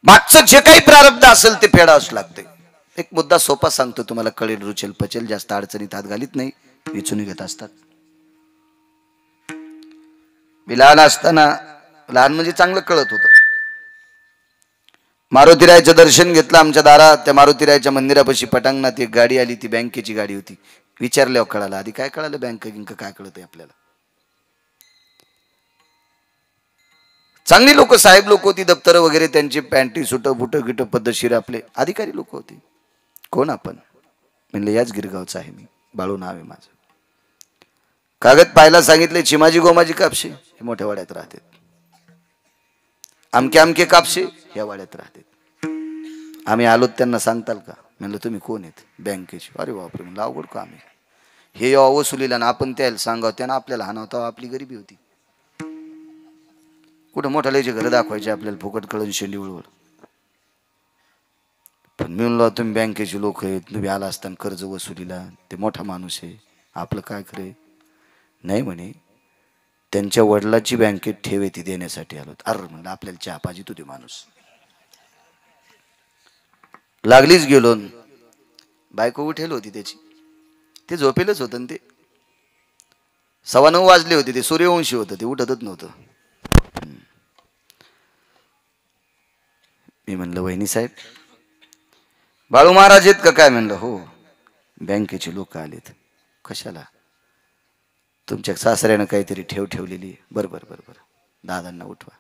मागचं जे काही प्रारब्ध असेल ते फेडावंच लागते. एक मुद्दा सोपा सांगतो तुम्हाला, कळेल, रुचेल, पचेल. जास्त अडचणीत हात घालीत नाही, विचून घेत असतात. मी लहान असताना, लहान म्हणजे चांगलं कळत होतं, मारुतीरायचं दर्शन घेतलं आमच्या दारात. त्या मारुतीरायच्या मंदिरापाशी पटांगणात एक गाडी आली, ती बँकेची गाडी होती. विचारल्यावर कळालं, आधी काय कळालं बँक गिंक काय कळतंय आपल्याला. चांगली लोक, साहेब लोक होती, दप्तर वगैरे त्यांची पॅन्टी सुट बुट गिट पद्धतशीर आपले अधिकारी लोक होते. कोण आपण म्हणले, याच गिरगावचा आहे मी, बाळू नाव आहे माझं. कागद पाहायला सांगितले, चिमाजी गोमाजी कापशे हे मोठ्या वाड्यात राहतात, आमके आमके कापशे ह्या वाड्यात राहतात. आम्ही आलोत, त्यांना सांगताल का? म्हणलं तुम्ही कोण आहेत? बँकेचे. अरे बापरे, म्हणलं अवघड काम आहे हे. वसुलीला ना आपण त्याला सांगावं, त्यानं आपल्याला हाणावता, आपली गरिबी होती. कुठं मोठा लयचे घर दाखवायचे आपल्याला, फुकट कळून शेंडी उळवळ. पण मी म्हणलो, तुम्ही बँकेचे लोक आहेत, तुम्ही आला असताना कर्ज वसुलीला, ते मोठा माणूस आहे, आपलं काय खरंय? नाही म्हणे, त्यांच्या वडिलाची बँकेत ठेव ती देण्यासाठी आलो. अरे म्हणलं, आपल्याला चहा पाहिजे तू ते माणूस. लागलीच गेलो, बायको उठेल होती त्याची, ते झोपेलच होतं. ते 9:15 वाजले होते, ते सूर्यवंशी होतं, ते उठतच नव्हतं. मी म्हणलं, वहिनी साहेब बाळू महाराज आहेत का काय? म्हणलं हो, बँकेचे लोक आलेत. कशाला? तुमच्या सासऱ्यानं काहीतरी ठेव ठेवलेली. बरं बरं बरं बरं, दादांना उठवा.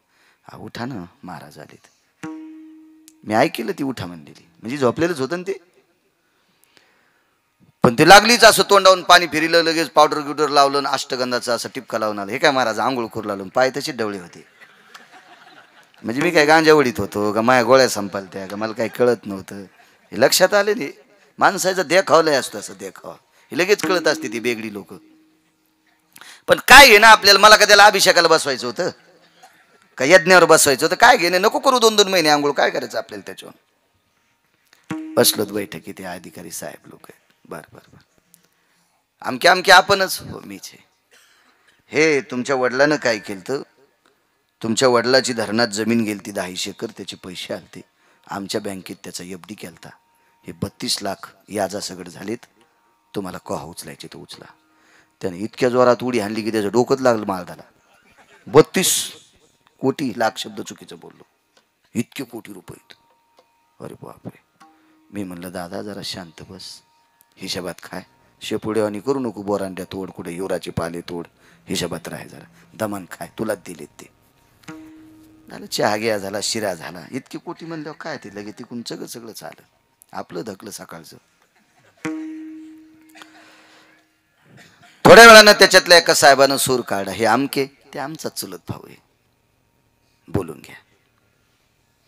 हा उठा ना, महाराज आलेत. मी ऐकलं ती उठा म्हणलेली, म्हणजे झोपलेलंच होतं ते. पण ते लागलीच असं तोंडावून पाणी फिरलं, लगेच पावडर गिवडर लावलं, अष्टगंधाचा असा टिपका लावून आलं. हे काय महाराज आंघोळ करू लागलो, पाय तसे डवळे होते. म्हणजे मी काय गांजा वडीत होतो का, माया गोळ्या संपालत्या का, मला काही कळत नव्हतं. हे लक्षात आले नाही, माणसाचा देखावलंय असतं, असं देखावा हे लगेच कळत असते ती बेगडी लोक. पण काय घे ना आपल्याला, मला का त्याला अभिषेकाला बसवायचं होतं का, यज्ञावर बसवायचं होतं? काय घेणे, नको करू 2-2 महिने आंघोळ, काय करायचं आपल्याला त्याच्यावर. बसलोत बैठकीत, ते अधिकारी साहेब लोक आहेत. बरं बरं बरं, आमके आमके आपणच हो, मीच आहे. हे तुमच्या वडिलानं काय केलं तर, तुमच्या वडिलाची धरणात जमीन गेली ती 10 एकर, त्याचे पैसे आलते, आमच्या बँकेत त्याचा एफडी केलता. हे 32 लाख याजा सगड झालेत, तुम्हाला कहा उचलायचे तो उचला. त्याने इतक्या जोरात उडी हाणली की त्याचं डोकंच लागलं माळदाला. 32 कोटी, लाख शब्द चुकीचं बोललो, इतके कोटी रुपये. अरे बापरे. मी म्हणलं, दादा जरा शांत बस, हिशोबात काय, शेपुडेवानी करू नको, बोरांड्या तोड, कुठे युराचे पाले तोड, हिशोबात राह जरा, दमन काय, तुलाच दिलेत ते. झालं, चहा घ्या झाला, शिरा झाला. इतकी कोटी म्हणल्यावर काय ते लगे तिकून सगळं सगळं चालं, आपलं धकलं सकाळचं. थोड्या वेळानं त्याच्यातल्या एका साहेबानं सूर काढा, हे आमके, ते आमचा चुलत भाऊ आहे, बोलून घ्या.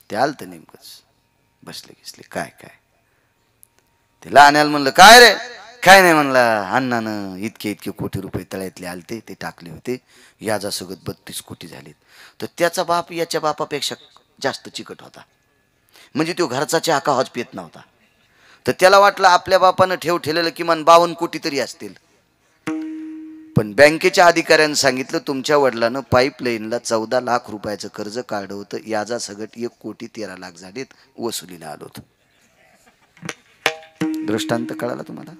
ते आलं तर नेमकंच बसले घेसले, काय काय. ते लहान्याला म्हणलं, काय रे? काय नाही म्हणला, अण्णानं इतके इतके कोटी रुपये तळ्यातले आलते, ते टाकले होते, याजा सगळं 32 कोटी झालेत. तर त्याचा बाप याच्या बापापेक्षा जास्त चिकट होता, म्हणजे तो घरचा चहा कावाच पित नव्हता. तर त्याला वाटलं आपल्या बापानं ठेव ठेवलेलं किमान 52 कोटी तरी असतील. पण बँकेच्या अधिकाऱ्यांनी सांगितलं, तुमच्या वडिलांना पाईपलाईनला 14 लाख रुपयाचं कर्ज काढलं होतं, याजा सगट 1,13,00,000 झालेत, वसुलीला आलोत. दृष्टांत कळाला तुम्हाला?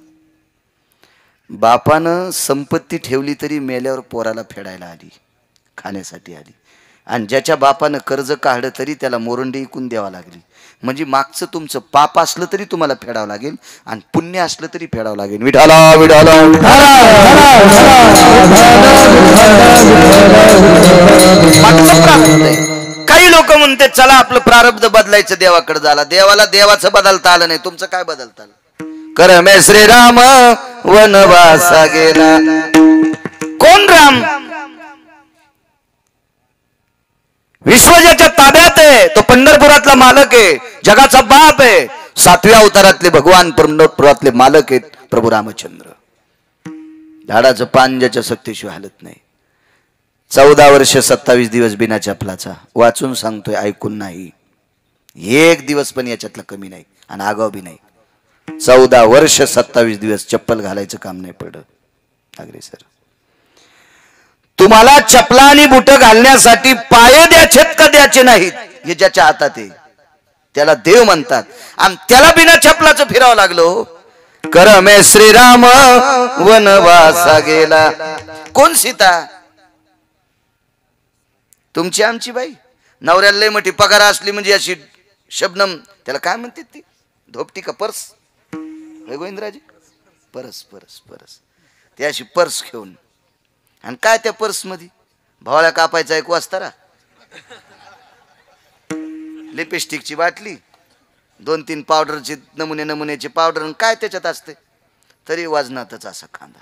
बापानं संपत्ती ठेवली तरी मेल्यावर पोराला फेडायला आली, खाण्यासाठी आली. आणि ज्याच्या बापानं कर्ज काढलं तरी त्याला मोरंडी इकून द्यावा लागली. म्हणजे मागचं तुमचं पाप असलं तरी तुम्हाला फेडावं लागेल, आणि पुण्य असलं तरी फेडावं लागेल. विठाला विठाला. काही लोक म्हणते चला आपलं प्रारब्ध बदलायचं, देवाकडे झाला. देवाला देवाचं बदलता आलं नाही, तुमचं काय बदलता आलं? करमे श्रीराम वनवासा गेला. कोण राम? विश्व ज्याच्या ताब्यात आहे तो पंढरपुरातला मालक आहे, जगाचा बाप आहे. 7व्या अवतारातले भगवान पंढरपुरातले मालक आहेत प्रभू रामचंद्र. झाडाचं पान ज्याच्या सक्तीशिवाय हालत नाही. 14 वर्ष 27 दिवस बिना चपलाचा, वाचून सांगतोय, ऐकून नाही. एक दिवस पण याच्यातला कमी नाही आणि आगाव बी नाही. 14 वर्ष 27 दिवस चप्पल घालायचं काम नाही पडलं. अग्रेसर, तुम्हाला चपला आणि बुट घालण्यासाठी पाय द्यायचे का द्यायचे नाहीत हे ज्याच्या हातात आहे. त्याला देव म्हणतात. आणि त्याला बिना चपलाचं फिरावं लागलो. कर मे श्रीराम वनवासा गेला. कोण सीता? तुमची आमची बाई. नवऱ्याला लय मोठी पगार असली म्हणजे अशी शबनम, त्याला काय म्हणते ती, धोपटी का पर्स, गोविंदराजे, परस परस परस, ती अशी पर्स घेऊन. आणि काय त्या पर्स मध्ये भावाला कापायचा एक वाजतारा, लिपस्टिकची बाटली, 2-3 पावडरची नमुन्याची पावडर, काय त्याच्यात असते, तरी वजनातच असा खांदा.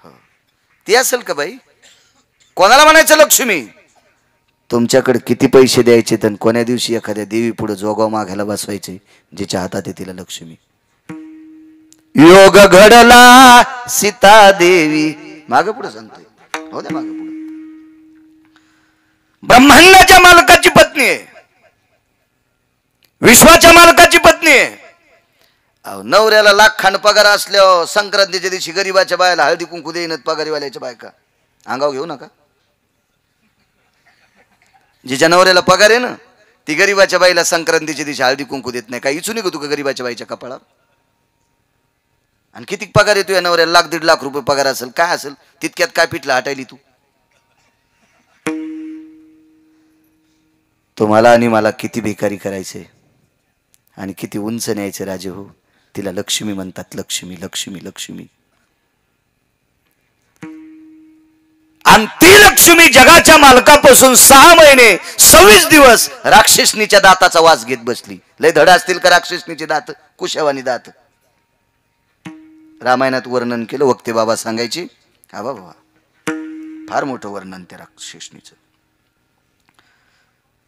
हो, ती असेल का बाई? कोणाला म्हणायचं लक्ष्मी? तुमच्याकडे किती पैसे द्यायचे तर कोण्या दिवशी एखाद्या देवी पुढे जोगाव मागायला बसवायचे, जिच्या हातात आहे तिला लक्ष्मी. योग घडला सीता देवी, माग पुढे सांगतोय, हो द्या माग पुढे. ब्रह्मांडाच्या मालकाची पत्नी आहे, विश्वाच्या मालकाची पत्नी आहे. नवऱ्याला लाखांड पगार असल्यावर संक्रांतीच्या दिवशी गरीबाच्या बायला हळदी कुंकू देईनच पगारीवाल्याच्या बायका. अंगाव घेऊ नका. जिच्या नवऱ्याला पगार आहे ना, ती गरीबाच्या बाईला संक्रांतीच्या दिवशी हळदी कुंकू देत नाही. काय इचू निघतो का गरीबाच्या बाईच्या कपाळावर? आणि किती पगार येतो या नवऱ्याला? 1-1.5 लाख रुपये पगार असेल, काय असेल, तितक्यात काय पिठला हटायली तू? तुम्हाला आणि मला किती बेकारी करायचे आणि किती उंच न्यायचे राजे हो. तिला लक्ष्मी म्हणतात, लक्ष्मी लक्ष्मी लक्ष्मी. आणि ती लक्ष्मी जगाच्या मालकापासून 6 महिने 26 दिवस राक्षसनीच्या दाताचा वास घेत बसली. लय धड असतील का राक्षसनीचे दात? कुशावानी दात. रामायणात वर्णन केलं, वक्ते बाबा सांगायचे, हा बाबा फार मोठं वर्णन त्या राक्षसनीचं.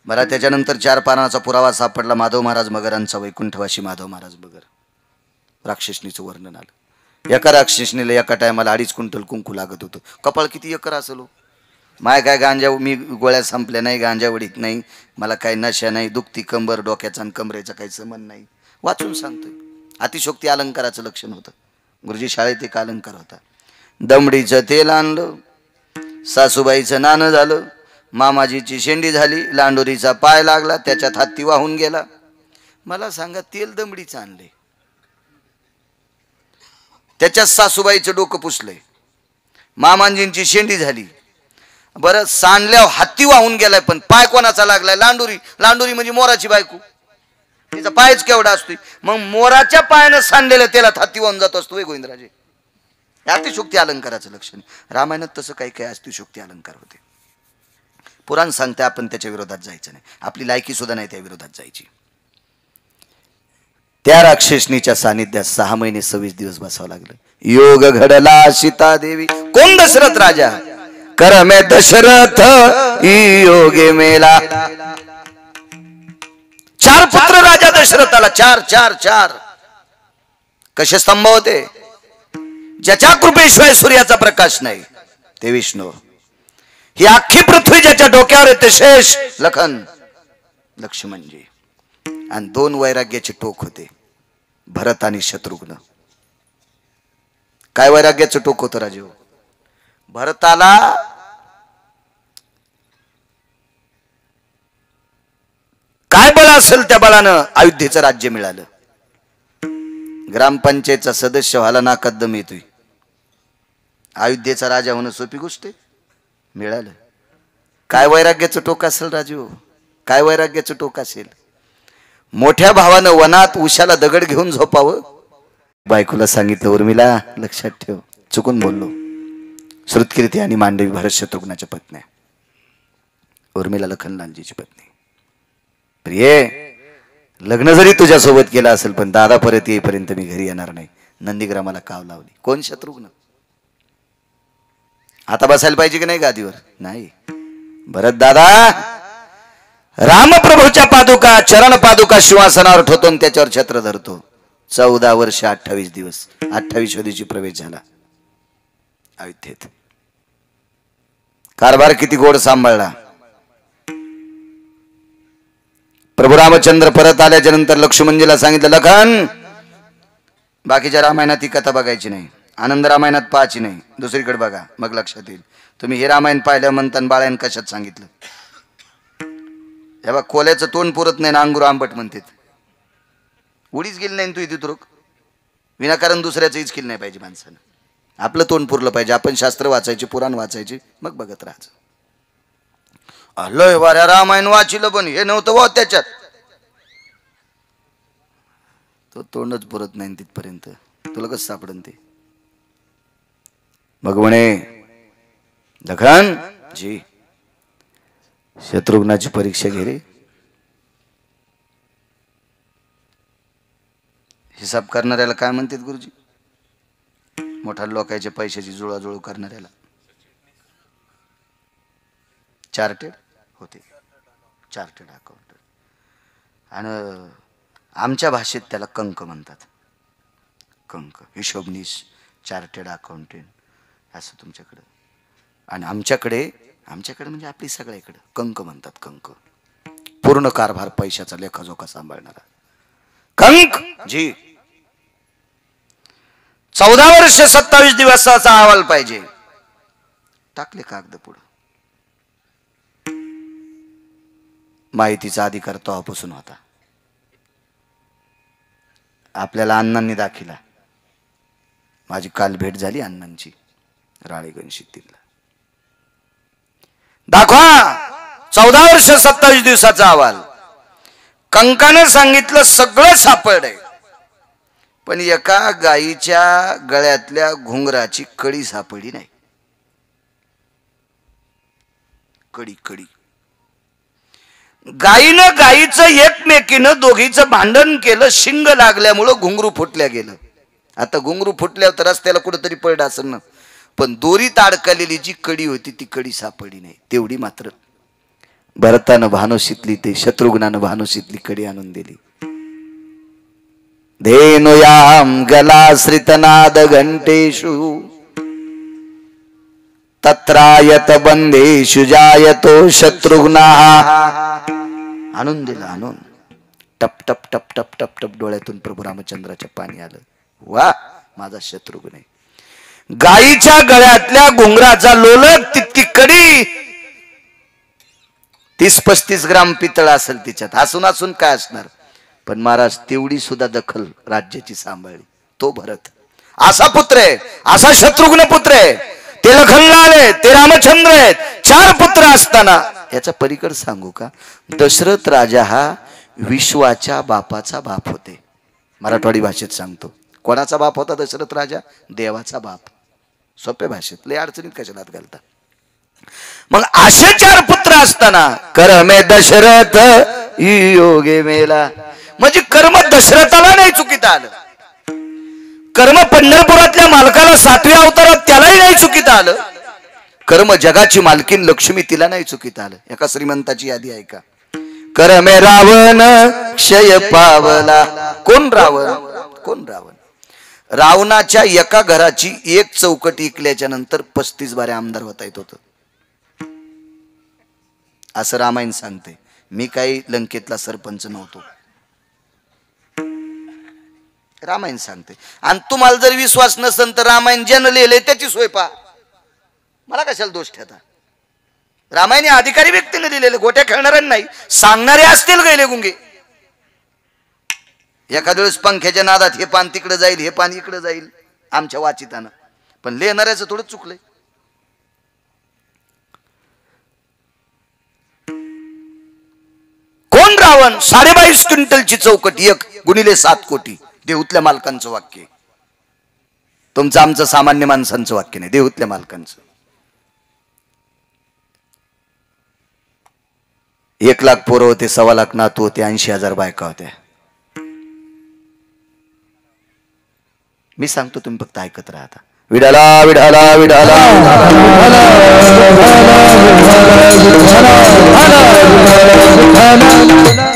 मला त्याच्यानंतर 4 पानाचा पुरावा सापडला, माधव महाराज मगरांचा, वैकुंठवासी माधव महाराज मगर. राक्षसनीचं वर्णन आलं. एका राक्षसनीला एका टायमाला 2.5 क्विंटल कुंकू लागत होतं. कपाळ किती एकर असेल हो. माय काय गांजा, मी गोळ्या संपल्या नाही, गांजावडीत नाही, मला काही नशा नाही, दुखती कंबर, डोक्याचा आणि कमरेचा काही संबंध नाही. वाचून सांगतोय. अतिशोक्ती अलंकाराचं लक्षण होतं. गुरुजी शाळेत एक अलंकार होता. दमडीचं तेल आणलं, सासूबाईचं नाणं झालं, मामाजीची शेंडी झाली, लांडोरीचा पाय लागला, त्याच्यात हत्ती वाहून गेला. मला सांगा, तेल दमडीचं आणले, त्याच्यात सासूबाईचं डोकं पुसलंय, मामांजींची शेंडी झाली, बरं सांडल्यावर हत्ती वाहून गेलाय, पण पाय कोणाचा लागलाय? लांडोरी. लांडोरी म्हणजे मोराची बायको, तिचा पायच केवढा असतोय. मग मोराच्या पायानं सांडलेलं तेलात हत्ती वाहून जात असतो गोविंदराजे. अतिशोक्ती अलंकाराचं लक्षण. रामायणात तसं काही काही अतिशोक्ती अलंकार होते. पुराण सांगते आपण त्याच्या विरोधात जायचं नाही, आपली लायकी सुद्धा नाही त्या विरोधात जायची. त्या राक्षसनीच्या सानिध्यात 6 महिने 26 दिवस बसावं लागलं. योग घडला सीता देवी. कोण? दशरथ राजा. कर मे दशरथ योगे मेला. 4 पुत्र राजा दशरथाला, 4 कसे स्तंभ होते? ज्याच्या कृपेशिवाय सूर्याचा प्रकाश नाही ते विष्णू. ही अख्खी पृथ्वी ज्याच्या डोक्यावर येते शेष लखन लक्ष्मणजी. आणि 2 वैराग्याचे टोक होते, भरत आणि शत्रुघ्न. काय वैराग्याचं टोक होतं राजू? भरताला काय बळ असेल त्या बळानं अयोध्येचं राज्य मिळालं. ग्रामपंचायतचा सदस्य व्हायला ना कदम येतोय. अयोध्येचा राजा होणं सोपी गोष्ट आहे? मिळालं. काय वैराग्याचं टोक असेल राजू? काय वैराग्याचं टोक असेल? मोठ्या भावानं वनात उशाला दगड घेऊन झोपावं. बायकोला सांगितलं, उर्मिला लक्षात ठेव, चुकून बोललो. श्रुतकीर्ती आणि मांडवी भरत शत्रुघ्नाच्या पत्न्या. उर्मिला लखनलालजीची पत्नी. प्रिये, लग्न जरी तुझ्यासोबत केलं असेल पण दादा परत येईपर्यंत मी घरी येणार नाही. नंदीग्रामाला काव लावली. कोण? शत्रुघ्न. आता बसायला पाहिजे की नाही गादीवर? नाही. भरत दादा रामप्रभूच्या पादुका, चरण पादुका सिंहासनावर ठेवतो आणि त्याच्यावर छत्र धरतो. 14 वर्ष 28 दिवस 28व्या दिवशी प्रवेश झाला अयोध्येत. कारभार किती गोड सांभाळला. प्रभू रामचंद्र परत आल्याच्या नंतर लक्ष्मणजीला सांगितलं, लखन बाकीच्या रामायणात ही कथा बघायची नाही, आनंद रामायणात पाहायची नाही, दुसरीकडे बघा, मग लक्षात येईल. तुम्ही हे रामायण पाहिलं म्हणता बाळायन कशात सांगितलं? हे बा कोल्याचं तोंड पुरत नाही ना अंगूर आंबट म्हणतात. उडीच गेली नाही तू इथे तुरक विनाकारण दुसऱ्याचं इच केलं नाही पाहिजे माणसानं. आपलं तोंड पुरलं पाहिजे. आपण शास्त्र वाचायचे, पुराण वाचायचे, मग बघत राहायचं. लय वाऱ्या रामायण वाचिलं पण हे नव्हतं वा त्याच्यात. तो तोंडच पुरत नाही तिथपर्यंत तुला कसं सापडन ते. मग म्हणे लखन जी शत्रुघ्नाची परीक्षा घे रे. हिसाब करणाऱ्याला काय म्हणतात गुरुजी? मोठ्या लोकांच्या पैशाची जुळाजुळू करणाऱ्याला चार्टेड होते, चार्टेड अकाउंटंट. आणि आमच्या भाषेत त्याला कंक म्हणतात. कंक, हिशोबनीस, चार्टेड अकाउंटंट असं तुमच्याकडं. आणि आमच्याकडे म्हणजे आपली सगळ्याकडं कंक म्हणतात. कंक पूर्ण कारभार पैशाचा लेखाजोखा सांभाळणारा कंक जी. 14 वर्ष 27 दिवसाचा अहवाल पाहिजे. टाकले कागद पुढं. माहितीचा अधिकार तेव्हापासून होता. आपल्याला अण्णांनी दाखिला. माझी काल भेट झाली अण्णांची राळेगण शित्तीला. दाखवा 14 वर्ष 27 दिवसाचा अहवाल. कंकानं सांगितलं सगळं सापडलंय, पण एका गायीच्या गळ्यातल्या घुंगराची कडी सापडली नाही. कडी. गायीचं एकमेकीनं दोघीचं भांडण केलं. शिंग लागल्यामुळं घुंगरू फुटल्या गेलं. आता घुंगरू फुटल्यावर तर रस्त्याला कुठेतरी पडलं असेल ना, पण दोरीत अडकलेली जी कडी होती ती कडी सापडली नाही. तेवढी मात्र भरतानं भानुशीतली ते शत्रुघ्नानं भानुशीतली कडी आणून दिली. धेनुयाम गलाश्रितनाद घंटेषु तत्रायत बंधेषु जायतो शत्रुघ्नः. आणून दिला. आणून टप टप टप टप टप टप डोळ्यातून प्रभू रामचंद्राच्या पाणी आलं. वा माझा शत्रुघ्न आहे. गायीच्या गळ्यातल्या घुंगराचा लोलक तितकी कडी 30-35 ग्राम पितळ असेल तिच्यात. हसून काय असणार. पण महाराज तेवढी सुद्धा दखल राज्याची सांभाळली. तो भरत असा पुत्र आहे, असा शत्रुघ्न पुत्र आहे. ते लखनला आले, ते रामचंद्र आहेत. 4 पुत्र असताना याचा पलीकड सांगू का, दशरथ राजा हा विश्वाच्या बापाचा बाप होते. मराठवाडी भाषेत सांगतो. कोणाचा बाप होता दशरथ राजा? देवाचा बाप. सोप्या भाषेत, लय अडचणीत कशाला हात घालता. मग असे 4 पुत्र असताना करमे दशरथ योगे मेला. म्हणजे कर्म दशरथाला नाही चुकीत आलं. कर्म पंढरपुरातल्या मालकाला 7व्या अवतारात त्यालाही नाही चुकीत आलं. कर्म जगाची मालकीन लक्ष्मी तिला नाही चुकीत आलं. एका श्रीमंताची यादी ऐका. करमे रावण क्षय पावला. कोण रावण? रावणाच्या एका घराची 1 चौकट इकल्याच्या नंतर 35 बारे आमदार होता येत होतं. असं रामायण सांगते. मी काही लंकेतला सरपंच नव्हतो. रामायण सांगते. आणि तुम्हाला जर विश्वास नसेल तर रामायण ज्यानं लिहिलंय त्याची सोय पहा. मला कशाला दोष ठेवता. रामायण अधिकारी व्यक्तीने लिहिलेले, गोट्या खेळणाऱ्यांना नाही. सांगणारे असतील गैले गुंगे. एखाद्या वेळेस पंख्याच्या नादात हे पान तिकडे जाईल, हे पान इकडे जाईल आमच्या वाचितानं. पण लिहिणाऱ्याचं थोडं चुकलंय. कोण रावण? 22.5 क्विंटलची चौकट 1 गुणिले 7 कोटी. देहूतल्या मालकांचं वाक्य. तुमचं आमचं सामान्य माणसांचं वाक्य नाही, देहूतल्या मालकांचं. 1 लाख पोरं होते, 1.25 लाख नातू होते, 80,000 बायका होत्या. मी सांगतो, तुम्ही फक्त ऐकत राहता. विडाला विडाला विडाला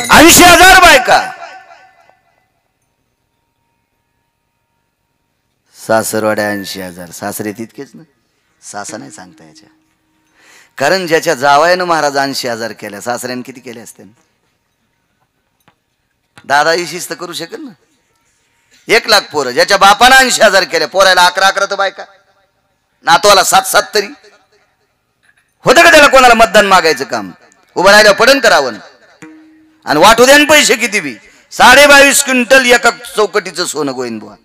80,000 बायका. सासरवाड्या 80,000. सासरे तितकेच ना. सासा नाही सांगता याच्या. कारण ज्याच्या जावयानं महाराज 80,000 केल्या, सासऱ्यानं किती केल्या असते? दादा ही शिस्त करू शकेल ना. 1 लाख पोरं, ज्याच्या बापानं 80,000 केल्या, पोरायला 11 तर बायका, नातवाला 7 तरी होतं का त्याला कोणाला मतदान मागायचं काम? उभं राहिलं पडन करावं. आणि वाटू द्या पैसे किती बी 22.5 क्विंटल एका चौकटीचं सोनं गोविंद बुवा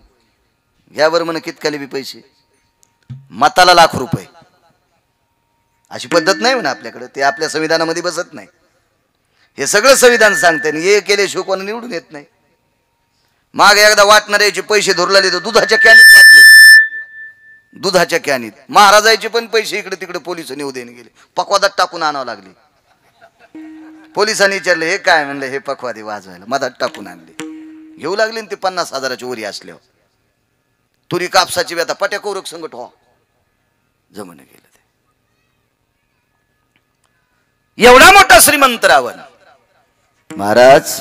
यावर म्हण कितकाले बी पैसे मताला लाख रुपये अशी पद्धत नाही म्हणा आपल्याकडे ते आपल्या संविधानामध्ये बसत नाही हे सगळं संविधान सांगते हे केल्याशिवाय कोणी निवडून येत नाही मागे एकदा वाटणाऱ्याचे पैसे धरलेले तर दुधाच्या कॅनीत वाटले दुधाच्या कॅनीत महाराजाचे पण पैसे इकडे तिकडे पोलिस नेऊ देणे गेले पकवादात टाकून आणावं लागले पोलिसांनी विचारले हे काय म्हणले हे पकवादे वाजवायला मधात टाकून आणले घेऊ लागले ते 50,000ची वरी असल्यावर तुरी कापसाची व्यथा पट्या कौरक संकट हो जमून गेलं ते एवढा मोठा श्रीमंत रावण महाराज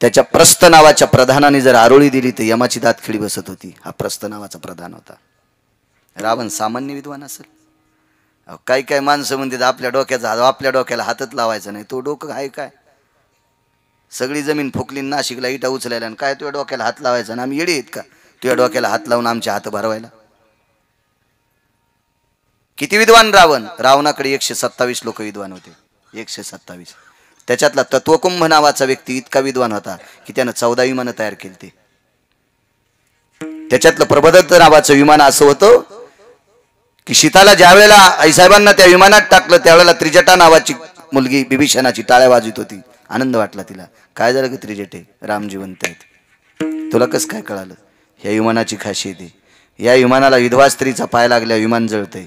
त्याच्या प्रस्थ नावाच्या प्रधानाने जर आरोळी दिली तर यमाची दात खिळी बसत होती हा प्रस्थ नावाचा प्रधान होता रावण सामान्य विद्वान असेल काही काही माणसं म्हणतात आपल्या डोक्याला हातच लावायचा नाही तो डोकं आहे काय सगळी जमीन फुकली नाशिकला इटा उचलायला आणि काय तुझ्या डोक्याला हात लावायचा ना आम्ही येडी आहेत का तुझ्या डोक्याला हात लावून आमचे हात भरवायला किती विद्वान रावण रावणाकडे 127 लोक विद्वान होते 127 त्याच्यातला तत्वकुंभ नावाचा व्यक्ती इतका विद्वान होता की त्यानं 14 विमानं तयार केली ते त्याच्यातलं प्रबोधत नावाचं विमान असं होतं की सीताला ज्या वेळेला आईसाहेबांना त्या विमानात टाकलं त्यावेळेला त्रिजटा नावाची मुलगी बिभीषणाची टाळ्या वाजवत होती आनंद वाटला तिला काय झालं की त्रिजटे राम जिवंत आहेत तुला कसं काय कळालं या विमानाची खासियत आहे या विमानाला विधवा स्त्रीचा पाय लागल्या विमान जळतंय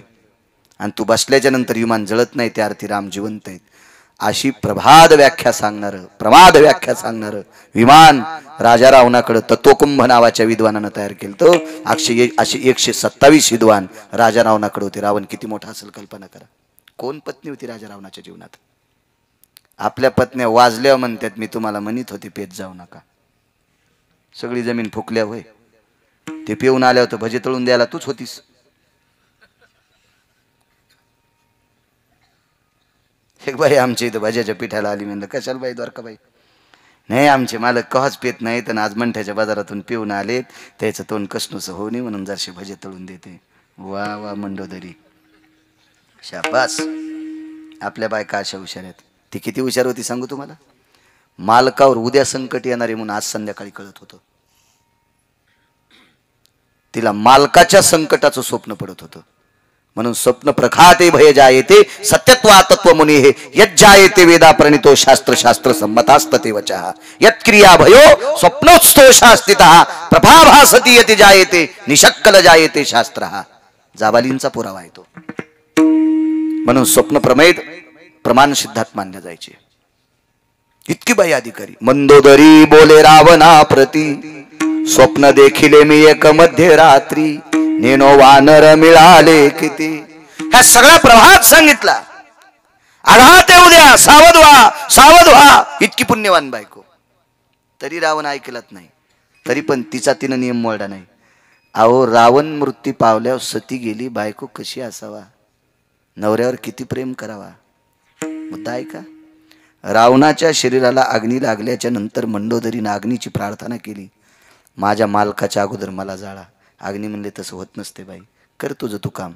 आणि तू बसल्याच्या नंतर विमान जळत नाही त्या अर्थी राम जिवंत आहेत अशी प्रमाद व्याख्या सांगणार विमान राजा रावणाकडे तत्वकुंभ नावाच्या विद्वानानं तयार केलं तर अशी 127 विद्वान राजा रावणाकडे होते रावण किती मोठा असेल कल्पना करा कोण पत्नी होती राजा रावणाच्या जीवनात आपल्या पत्न्या वाजल्या म्हणतात मी तुम्हाला म्हणत होते पेत जाऊ नका सगळी जमीन फुकल्या होय ते पिऊन आल्या होतं भजे तळून द्यायला तूच होतीस एक बाई आमच्या इथं भज्याच्या पिठाला आली म्हणलं कशाला बाई द्वारकाबाई नाही आमचे मालक कवाच पेत नाहीत आणि आज मंठ्याच्या बाजारातून पिऊन आलेत त्याचं तोंड कसनूस होऊ नये म्हणून जरसे भजे तळून देते वा वा मंडोदरी शाबास आपल्या बायका अशा हुशार आहेत ती किती हुशार होती सांगू तुम्हाला मालकावर उद्या संकट येणारे म्हणून आज संध्याकाळी कळत होतं तिला मालकाच्या संकटाचं स्वप्न पडत होतं म्हणून स्वप्न प्रखाते भय जायते सत्यत्वा तत्व मुनी हे यज्जायते वेदा प्रणितो शास्त्र संमतास्तते वचः यत्क्रिया भयो स्वप्नोत्स्थो शास्तितः प्रभाभासति यति जायते निशक्कल जायते शास्त्रः जाबालींचा पुरावा आहे तो म्हणून स्वप्न प्रमाण सिद्धात मानले जायचे इतकी बाई अधिकारी मंदोदरी बोले रावणा प्रती स्वप्न देखिले मी एक मध्यरात्री नेनो वानर मिळाले किती ह्या सगळ्या प्रभात सांगितला आघात येऊ द्या सावध व्हा इतकी पुण्यवान बायको तरी रावण ऐकलत नाही तरी पण तिनं नियम मोडला नाही अहो रावण मृत्यू पावल्यावर सती गेली बायको कशी असावा नवऱ्यावर किती प्रेम करावा मुद्दा ऐका रावणाच्या शरीराला अग्नी लागल्याच्या नंतर मंडोदरीने अग्नीची प्रार्थना केली माझ्या मालकाच्या अगोदर मला जाळा अग्नी म्हणले तसं होत नसते बाई कर तुझं तू काम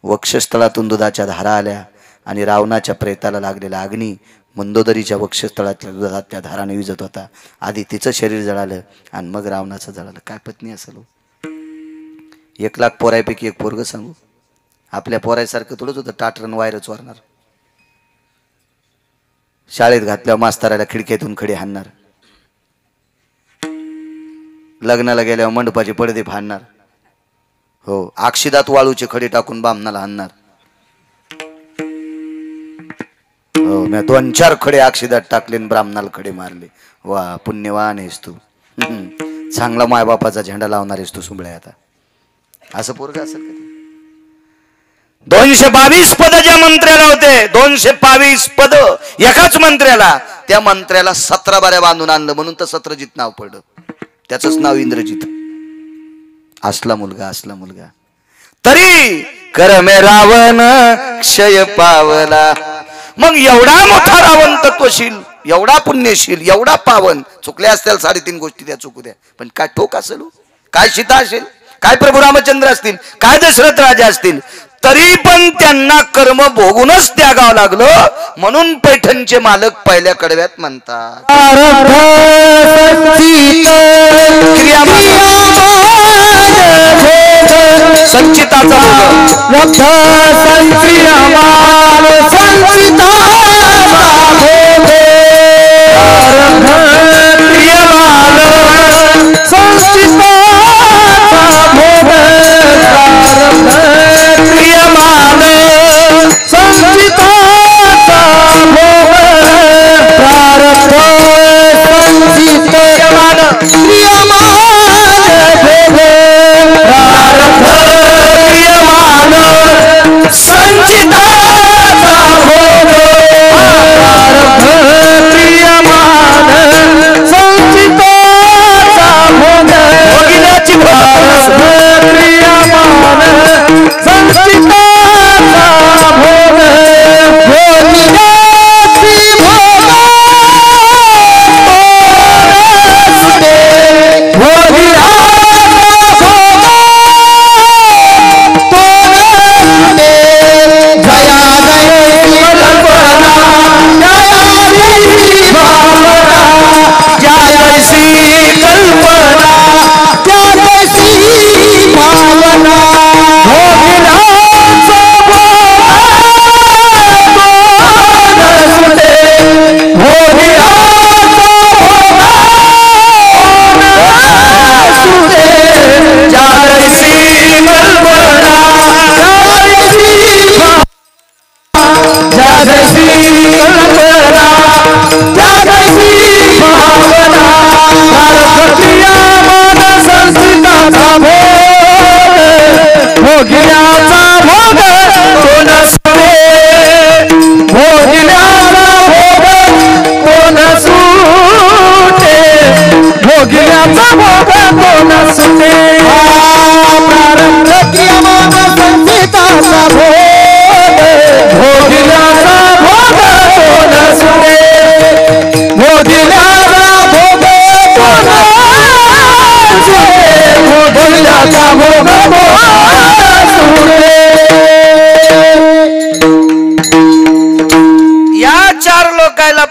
वक्षस्थळातून दुधाच्या धारा आल्या आणि रावणाच्या प्रेताला लागलेला अग्नी मंदोदरीच्या वक्षस्थळातल्या दुधात त्या धाराने विजत होता आधी तिचं शरीर जळालं आणि मग रावणाचं जळालं काय पत्नी असेल 1,00,000 पोरायपैकी एक पोरग सांगू आपल्या पोरायसारखं थोडंच होतं टाटरन वायर चोरणार शाळेत घातल्यावर मास्तराला खिडक्यातून खडी हाणणार लग्नाला गेल्यावर मंडपाचे पडदे फाडणार हो अक्षिदात वाळूचे खडे टाकून बामणाला हाणणार हो मी 2-4 खडे अक्षिदात टाकले ब्राह्मणाला खडे मारले वा पुण्यवान आहेस तू चांगला मायबापाचा झेंडा लावणार आहेस तू सुंबळ्या आता असं पोरग असेल कधी 222 पद ज्या मंत्र्याला होते 222 पद एकाच मंत्र्याला त्या मंत्र्याला 17 बाऱ्या बांधून आणलं म्हणून तर सत्रजित नाव पडलं त्याचंच नाव इंद्रजित असला मुलगा तरी कर मे रावण क्षय पावला मग एवढा मोठा रावण तत्वशील एवढा पुण्यशील एवढा पावन चुकल्या असतील 3.5 गोष्टी त्या चुकू द्या पण काय ठोक असेल काय सीता असेल काय प्रभू रामचंद्र असतील काय दशरथ राजा असतील तरी पण त्यांना कर्म भोगूनच त्यागावं लागलं. म्हणून पैठणचे मालक पहिल्या कडव्यात म्हणतात संचिताचा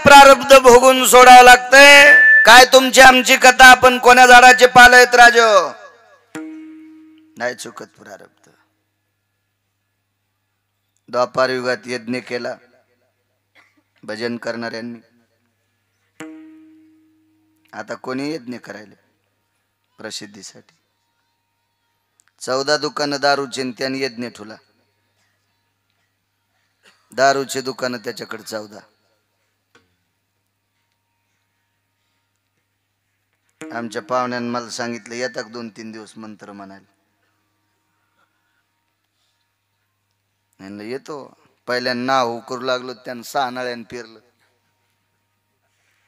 प्रारब्ध भोगून सोडावं लागतंय. काय तुमची आमची कथा, आपण कोण्या झाडाचे पाल आहेत राजो, नाही चुकत प्रारब्ध. द्वापार युगात यज्ञ केला भजन करणाऱ्यांनी, आता कोणी यज्ञ करायला प्रसिद्धीसाठी. 14 दुकान दारूचे त्यांनी यज्ञ ठेवला. दारूचे दुकान त्याच्याकडे 14. आमच्या पाहुण्यानं मला सांगितलं येतात 2-3 दिवस मंत्र म्हणाले. येतो. पहिल्या नाव करू लागलो, त्यानं 6 नाळ्यानं पेरलं.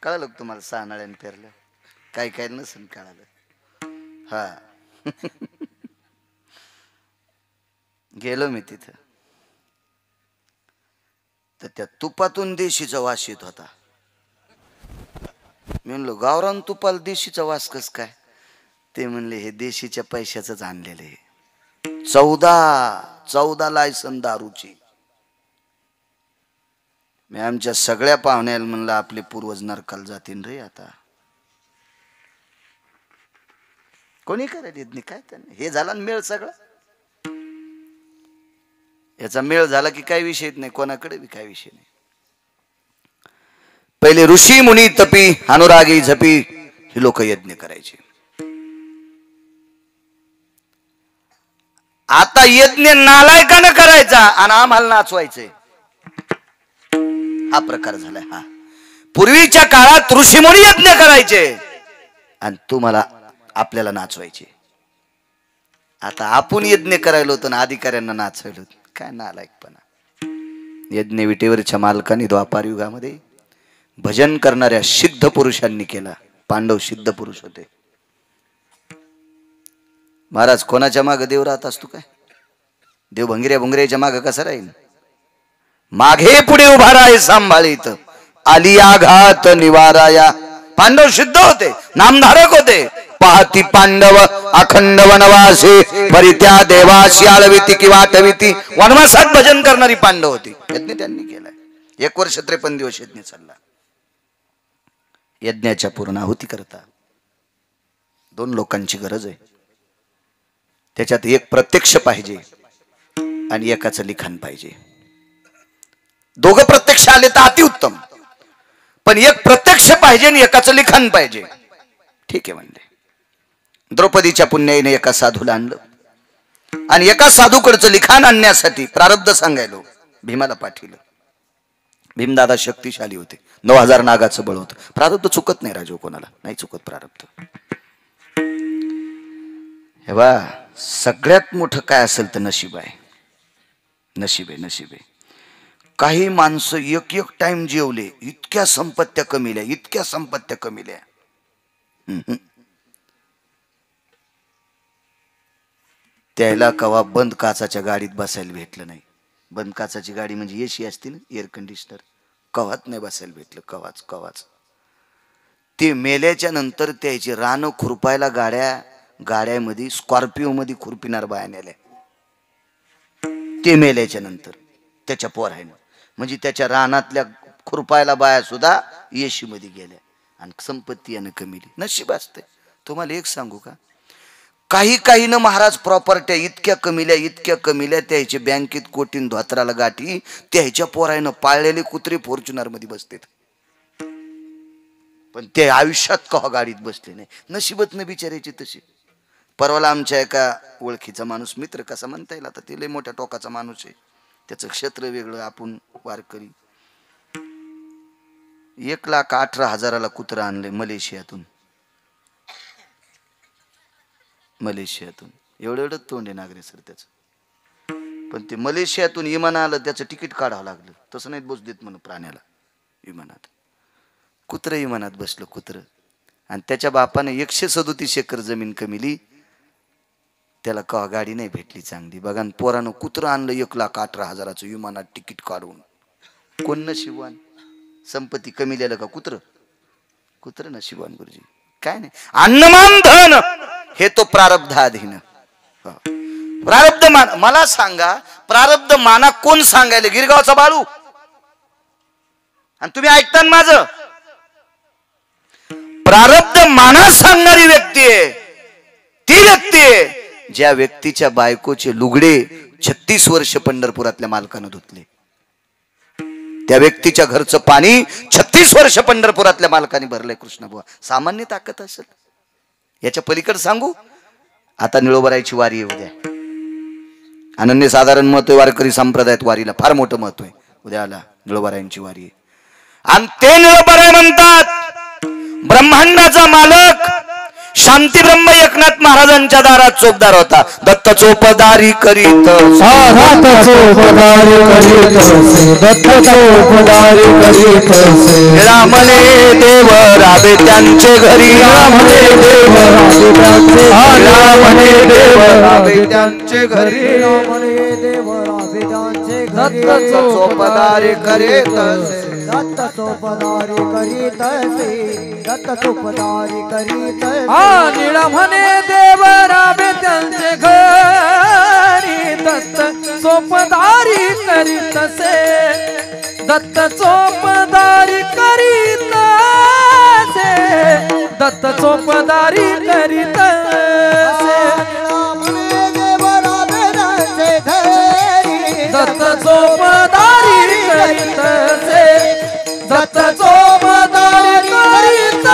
कळलं तुम्हाला 6 नाळ्यानं पेरलं? काय काय नसेल कळालं. हा गेलो मी तिथं, तर त्या तुपातून देशीचा वास येत होता. मी म्हणलो गावरान तुपाला देशीचा वास कस काय? ते म्हणले हे देशीच्या पैशाच आणलेलं आहे. 14 लायसन दारूची. मी आमच्या सगळ्या पाहुण्याला म्हणलं आपले पूर्वज नरकाला जातील रे. आता कोणी करायला येत नाही काय त्यांना. हे झाला मेळ सगळा. याचा मेळ झाला की काही विषय नाही, कोणाकडे बी काही विषय नाही. पहिले ऋषी मुनी तपी अनुरागी झपी ही लोक यज्ञ करायचे. आता यज्ञ नालायकानं करायचा आणि आम्हाला नाचवायचंय, हा प्रकार झालाय. हा पूर्वीच्या काळात ऋषीमुनी यज्ञ करायचे आणि तुम्हाला आपल्याला नाचवायचे. आता आपण यज्ञ करायला होतो ना अधिकाऱ्यांना नाचवायला होतं. काय नालायकपणा. यज्ञ विटेवरच्या मालकांनी द्वापार युगामध्ये भजन करणाऱ्या सिद्ध पुरुषांनी केला. पांडव सिद्ध पुरुष होते. महाराज कोणाच्या मागे देव राहत असतो काय? देव भंगिऱ्या भुंगऱ्याच्या मागे कसा राहील? मागे पुढे उभा राही सांभाळीत आली आघात निवाराया. पांडव सिद्ध होते, नामधारक होते, पाहती पांडव अखंड वनवासे, परित्या देवाशी आळविती किंवा आठविती. वनवासात भजन करणारी पांडव होती. यज्ञ त्यांनी केलाय. 1 वर्ष 53 दिवस यज्ञ चालला. यज्ञाच्या पूर्णाहुती करता 2 लोकांची गरज आहे. त्याच्यात एक प्रत्यक्ष पाहिजे आणि एकाचं लिखाण पाहिजे. दोघं प्रत्यक्ष आले तर अतिउत्तम, पण एक प्रत्यक्ष पाहिजे आणि एकाचं लिखाण पाहिजे. ठीक आहे म्हणले. द्रौपदीच्या पुण्याईने एका साधूला आणलं आणि एका साधूकडचं लिखाण आणण्यासाठी प्रारब्ध सांगायलो भीमाला पाठवलं. भीमदादा शक्तिशाली होते. 9000 नागाचं बळ होतं. प्रारब्ध चुकत नाही राजो, कोणाला नाही चुकत प्रारब्ध. हे बा, सगळ्यात मोठं काय असेल तर नशीब आहे. नशीब आहे, नशीब आहे. काही माणसं एक टाइम जेवले, इतक्या संपत्त्या कमील्या, इतक्या संपत्त्या कमील्या. त्याला कवा बंद काचाच्या गाडीत बसायला भेटलं नाही. बंद काचाची गाडी म्हणजे एसी असते ना, एअर कंडिशनर, कवाच नाही बसायला भेटलं. कवाच. ते मेल्याच्या नंतर त्याची रानं खुरपायला गाड्यामध्ये स्कॉर्पिओ मध्ये खुरपिनार बाया नेल्या. ते मेल्याच्या नंतर त्याच्या पोरायनं, म्हणजे त्याच्या रानातल्या खुरपायला बाया सुद्धा एसी मध्ये गेल्या आणि संपत्ती यानं कमीली. नशीब असते. तुम्हाला एक सांगू का, काही न महाराज प्रॉपर्ट्या इतक्या कमील्या त्याच्या बँकेत कोटीन धोत्राला गाठी, त्याच्या पोरायनं पाळलेले कुत्रे फॉर्च्युनर मध्ये बसतात, पण ते आयुष्यात कवा गाडीत बसले नाही. नशीबच न बिचारायची तशी. परवाला आमच्या एका ओळखीचा माणूस, मित्र कसा म्हणता येईल आता, ते लय मोठ्या टोकाचा माणूस आहे, त्याचं क्षेत्र वेगळं, आपण वारकरी. 1,18,000 कुत्रं आणले मलेशियातून. एवढं तोंड आहे नागरे सर त्याचं. पण ते मलेशियातून विमान आलं, त्याचं तिकीट काढावं लागलं. तसं नाहीत बसू देत म्हणून प्राण्याला विमानात. कुत्रं विमानात बसलं कुत्रं. आणि त्याच्या बापाने 137 एकर जमीन कमिली. त्याला का गाडी नाही भेटली चांगली. बघा पोरानं कुत्रं आणलं 1,18,000 विमानात तिकीट काढून. कोण नशिबवान? संपत्ती कमिलेलं का कुत्रं नशिबवान गुरुजी. काय नाही, अन्नमान धन हे तो प्रारब्धाधीन. प्रारब्ध मान. मला सांगा, प्रारब्ध माना कोण सांगायला? गिरगावचा बाळू. आणि तुम्ही ऐकता माझं? प्रारब्ध माना सांगणारी व्यक्ती आहे ती व्यक्ती आहे ज्या व्यक्तीच्या बायकोचे लुगडे 36 वर्ष पंढरपुरातल्या मालकानं धुतले. त्या व्यक्तीच्या घरचं पाणी 36 वर्ष पंढरपुरातल्या मालकाने भरलंय. कृष्णबुवा, सामान्य ताकद असेल याच्या पलीकडे सांगू? आता निळोबरायची वारी आहे उद्या. अनन्य साधारण महत्व आहे वारकरी संप्रदायात. वारीला फार मोठं महत्व आहे. उद्याला निळोबरायांची वारी आहे. आणि ते निळोबराय म्हणतात, ब्रह्मांडाचा मालक शांती ब्रह्म एकनाथ महाराजांच्या दारात चोपदार होता. दत्त चोपदारी करीत, रामने देव राबे त्यांचे घरी, रामने देव राबे त्यांचे घरी, दत्त चोपदारी करीत, दत्त चोपदारी करीत, दत्त चोपदारी करीत. निळा म्हणे देव राबे त्यांचे घरी, दत्त चोपदारी करीत से, दत्त चोपदारी करीत से, दत्त चोपदारी करीत से. दत्त चोपदारी करीत से, दत्त चोपदारी करीत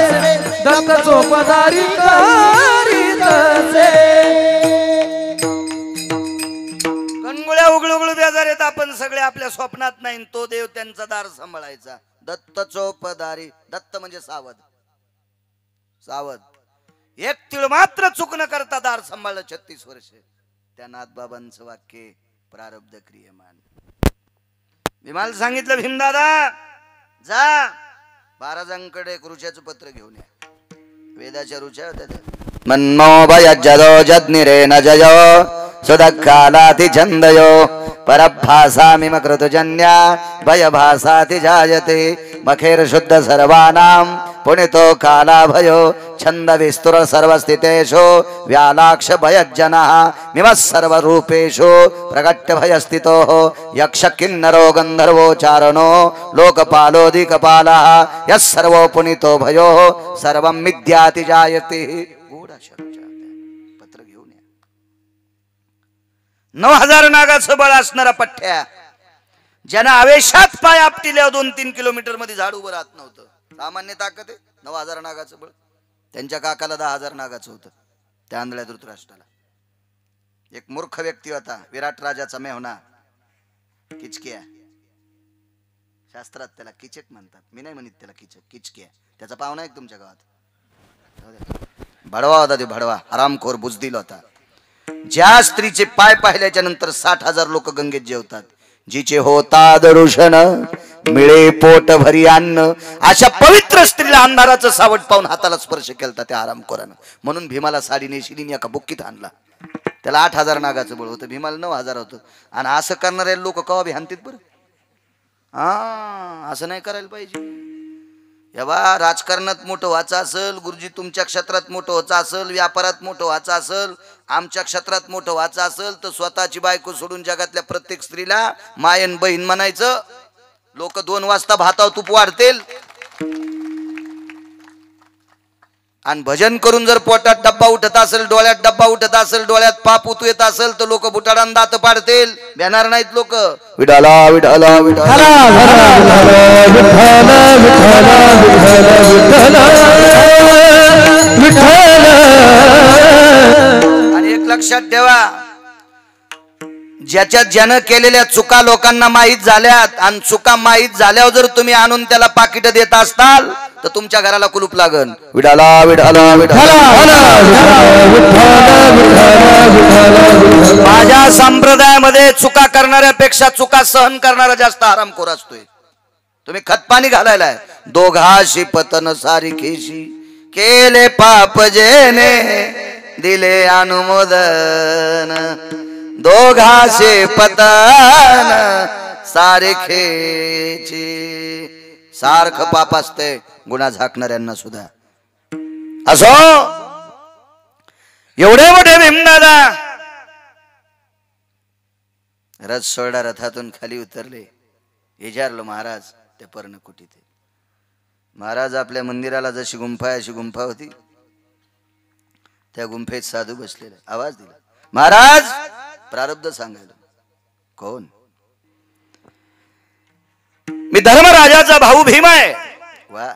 से, दत्त चोपदारी करीत से. गणगुळ्या उघळुघळू बेजार येत. आपण सगळे आपल्या स्वप्नात नाही, तो देव त्यांचा दार सांभाळायचा. दत्त चोपदारी. दत्त म्हणजे सावध. एक तीळ मात्र चूक न करता दार सांभाळलं 36 वर्ष. त्या नाथबाबांचं वाक्य, प्रारब्ध क्रियमान. भीमाला सांगितलं, भीमदादा जा महाराजांकडे एक ऋचाचं पत्र घेऊन या. वेदाच्या ऋचा होत्या. मन्मो भय जदो जद निरे न जयो सुदक्कालाति छन्दयो परभासामिमकृतजन्या भयभासाति जायते मखेर शुद्ध सर्वानां पुनितो कालाभयो छंद विस्तुर सर्वस्थितेषु व्यालाक्ष भयज्जनः मिमः सर्वरूपेषु प्रकट्य भयस्थितो यक्ष किन्नरो गंधर्वो चारणो लोकपालोऽधिकपालः यः सर्वो पुनितो भयो सर्वं मिथ्याति जायते. पत्र घेऊन या. 9000 नागाचं बळ असणारा पठ्ठ्या ज्यांना आवेशात पाय आपटिल्यावर 2-3 किलोमीटर मध्ये झाड उभं राहत नव्हतं. सामान्य ताकद आहे 9000 नागाचं बळ. त्यांच्या काकाला 10,000 नागाचं होतं त्या आंधळ्या धृतराष्ट्राला. एक मूर्ख व्यक्ती होता विराट राजाचा मेहुणा किचकिया. शास्त्रात त्याला किचक म्हणतात, मी नाही म्हणत त्याला किचक, किचकिया. त्याचा पाहुणा एक तुमच्या गावात भडवा होता. ते भडवा आरामखोर बुजदिल होता. ज्या स्त्रीचे पाय पाहिल्याच्या नंतर 60,000 लोक गंगेत जेवतात. जिचे होता दरुशन मिळे पोट भरी अन्न, अशा पवित्र स्त्रीला अंधाराचं सावट पाहून हाताला स्पर्श केलता त्या आरामखोरानं. म्हणून भीमाला साडी नेशिलीने एका बुक्कीत आणला. त्याला 8,000 नागाचं बळ होतं, भीमाला 9,000 होतं. आणि असं करणारे लोक कवा बी हाणतात बरं. असं नाही करायला पाहिजे. बा राजकारणात मोठं व्हायचं असेल, गुरुजी तुमच्या क्षेत्रात मोठं व्हायचं असेल, व्यापारात मोठं व्हायचं असेल, आमच्या क्षेत्रात मोठं व्हायचं असेल तर स्वतःची बायको सोडून जगातल्या प्रत्येक स्त्रीला मायन बहीण म्हणायचं. लोक 2 वाजता भातावर तूप वाढतील आणि भजन करून जर पोटात डब्बा उठत असेल, डोळ्यात डब्बा उठत असेल, डोळ्यात पाप उतू येत असेल तर लोक बुटाडान दात पाडतील. भेणार नाहीत लोक. विठाला विठाला विठाला आणि एक लक्षात ठेवा, ज्याच्यात ज्यानं केलेल्या चुका लोकांना माहीत झाल्यात आणि चुका माहीत झाल्यावर जर तुम्ही आणून त्याला पाकिट देत असताल तर तुमच्या घराला कुलूप लागन. विठाला विठाला माझ्या संप्रदायामध्ये चुका करणाऱ्यापेक्षा चुका सहन करणारा जास्त आरामखोर असतोय. तुम्ही खतपाणी घालायला दोघाशी पतन सारिखेशी केले पाप जेने दिले अनुमोदन, दोघाशे पतन सारिखेची. सारखं पाप असते गुन्हा झाकणाऱ्यांना सुद्धा. असो एवढे मोठे भीमदादा रथ सोडा रथातून खाली उतरले. विचारलो महाराज त्या पर्णकुटीत. महाराज आपल्या मंदिराला जशी गुंफा अशी गुंफा होती, त्या गुंफेत साधू बसलेला. आवाज दिला, महाराज प्रारब्ध सांगायला. कोण? मी धर्मराजाचा भाऊ भीम आहे. वा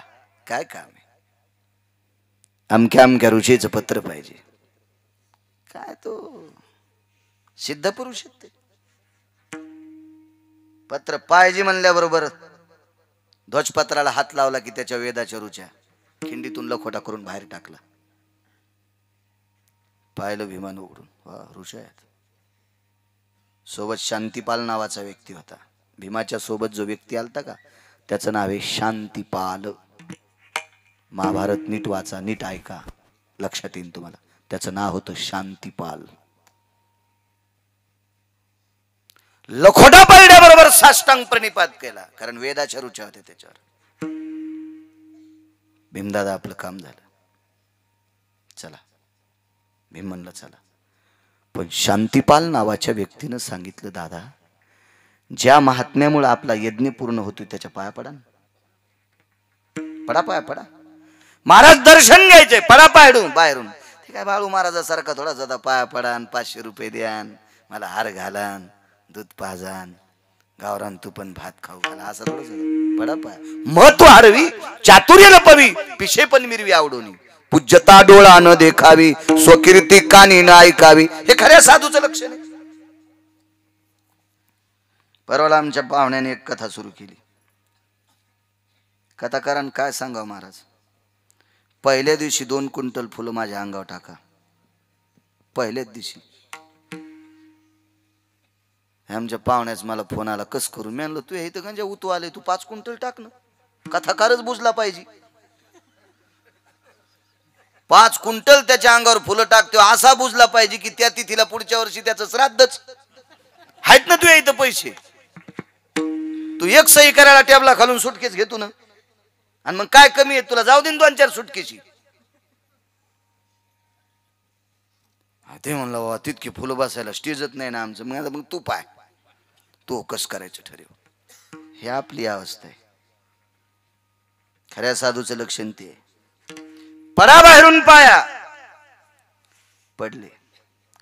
काय काम आहे? अमक्या अमक्या ऋषीचं पत्र पाहिजे. काय तो सिद्ध पुरुष आहे. पत्र पाहिजे म्हणल्याबरोबर ध्वजपत्राला हात लावला की त्याच्या वेदाच्या रुच्या खिंडीतून लखोटा करून बाहेर टाकला. पाहिलं भीमान उघडून, वा ऋषी आहेत. सोबत शांतिपाल नावाचा व्यक्ती होता. भीमाच्या सोबत जो व्यक्ती आलता का त्याचं नाव आहे शांतिपाल. महाभारत नीट वाचा, नीट ऐका, लक्षात येईल तुम्हाला. त्याचं नाव होतं शांतिपाल. लखोटा पाळण्याबरोबर साष्टांग प्रणिपात केला, कारण वेदाच्या रुच्या होत्या त्याच्यावर. भीमदादा आपलं काम झालं. चला, भीम म्हणलं चला. पण शांतिपाल नावाच्या व्यक्तीनं सांगितलं, दादा ज्या महात्म्यामुळे आपला यज्ञ पूर्ण होतो त्याच्या पाया पडा ना. पडा पाया पडा. महाराज दर्शन घ्यायचे, पडा पायडून बाहेरून. ते काय बाळू महाराजासारखा थोडा जाता पाया पडान, 500 रुपये द्यान, मला हार घालान, दूध पाजान, गावरान तू पण भात खाऊ घाला, असं थोडं पडा पाया. महत्व हरवी, चातुर्य लपवी, पिशे पण मिरवी आवडोनी, पूज्यता डोळा न देखावी, स्वकीर्ती कानी न ऐकावी. हे खऱ्या साधूचं लक्षण आहे. परवाला आमच्या पाहुण्याने एक कथा सुरू केली. कथाकारान काय सांगावं महाराज, पहिल्या दिवशी 2 क्विंटल फुलं माझ्या अंगावर टाका. पहिल्याच दिवशी आमच्या पाहुण्याच मला फोन आला, कस करू? मी म्हणलं तू इथं गंजा उतू आले, तू 5 क्विंटल टाक ना. कथाकारच बुजला पाहिजे. 5 क्विंटल त्याच्या अंगावर फुलं टाकतो, असा बुजला पाहिजे की त्या तिथीला पुढच्या वर्षी त्याचं श्राद्धच. आहेत ना तुझ्या इथं पैसे, तू एक सही करायला टेबला खालून सुटकेस घेतो ना, आणि मग काय कमी आहे तुला, जाऊ दे 2-4 सुटकेशी. ते म्हणलं बाबा तितकी फुलं बसायला स्टेजच नाही ना आमचं. मग तू पाय, तू कस करायचं ठरव. हे आपली अवस्था आहे. खऱ्या साधूचं लक्षण ते पराबाहेरून पाया पडले.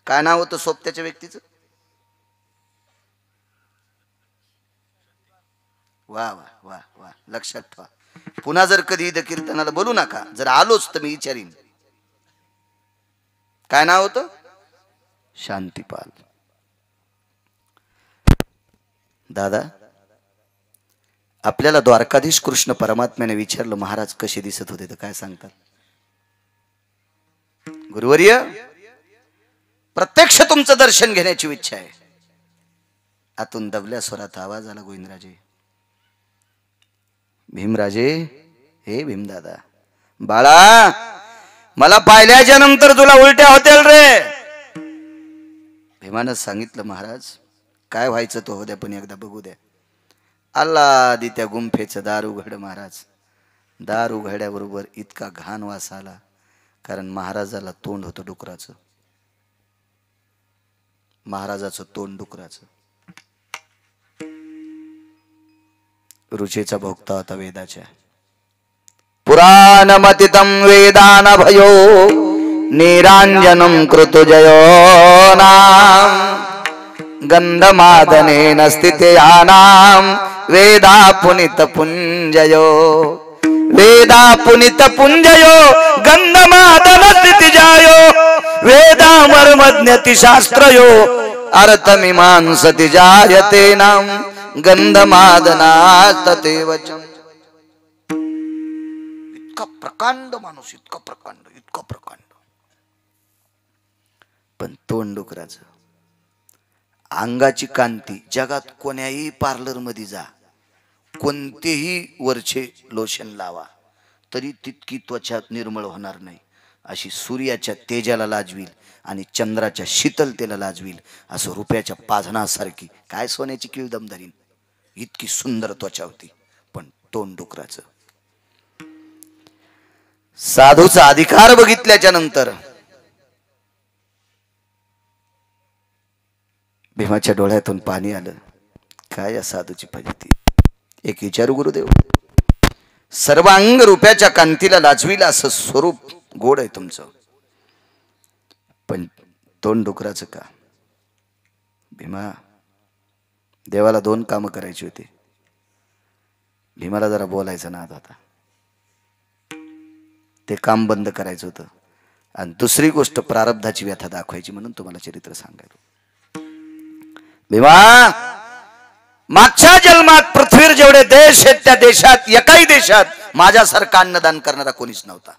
काय नाव होतं सोबत्याच्या व्यक्तीचं? वा वा वा वा, लक्षात ठेवा. पुन्हा जर कधी इथं कीर्तनाला बोलू नका, जर आलोच तर मी विचारीन. काय नाव होतं? शांतीपाल. दादा, आपल्याला द्वारकाधीश कृष्ण परमात्म्याने विचारलं महाराज कसे दिसत होते, तर काय सांगतात? गुरुवर्य, प्रत्यक्ष तुमचं दर्शन घेण्याची इच्छा आहे. आतून दबल्या स्वरात आवाज आला, गोविंदराजे, भीमराजे, हे भीमदादा, बाळा मला पाहिल्याच्या नंतर तुला उलट्या होतील रे. भीमानं सांगितलं, महाराज काय व्हायचं तो हो द्या, पण एकदा बघू द्या. अल्ला दी त्या गुंफेचं दार उघड महाराज. दार उघड्याबरोबर इतका घाण वास आला, कारण महाराजाला तोंड होतं डुकराचं. महाराजाचं तोंड डुकराचं. रुचेचा भोगता होता वेदाच्या. पुराणमतितं वेदान भयो निरांजनं कृतुजयो नाम गंधमादनेन स्थितयानां वेदा पुनित पुंजयो. वेदा पुनित पुंजयो गंधमादन स्थितिजायो. वेदा मर्मज्ञति शास्त्रयो अर्थमीमांसति जायते नाम गंधमादनात् तथैवचम्. इतका प्रकांड माणूस, इतका प्रकांड, इतका प्रकांड, पण तोंड डुकराचं. अंगाची कांती, जगात कोण्याही पार्लर मध्ये जा, कोणतेही वरचे लोशन लावा, तरी तितकी त्वचा निर्मळ होणार नाही. अशी सूर्याच्या तेजाला लाजवील आणि चंद्राच्या शीतलतेला लाजवील असं रुपयाच्या पाझणासारखी, काय सोन्याची किळ दमदारीन, इतकी सुंदर त्वचा होती, पण तोंड डुकराचं. साधूचा अधिकार बघितल्याच्या नंतर भीमाच्या डोळ्यातून पाणी आलं. काय या साधूची फजिती. एक विचारू गुरुदेव, सर्वांग रुपयाच्या कांतीला लाजवील असं स्वरूप गोड आहे तुमचं, पण तोंड डुकराचं का? भीमा, देवाला 2 कामं करायची होती. भीमाला जरा बोलायचं नाद होता, ते काम बंद करायचं होतं, आणि दुसरी गोष्ट प्रारब्धाची व्यथा दाखवायची, म्हणून तुम्हाला चरित्र सांगायला. भीमा, मागच्या जन्मात पृथ्वीवर जेवढे देश आहेत त्या देशात एकाही देशात माझ्यासारखं अन्नदान करणारा कोणीच नव्हता.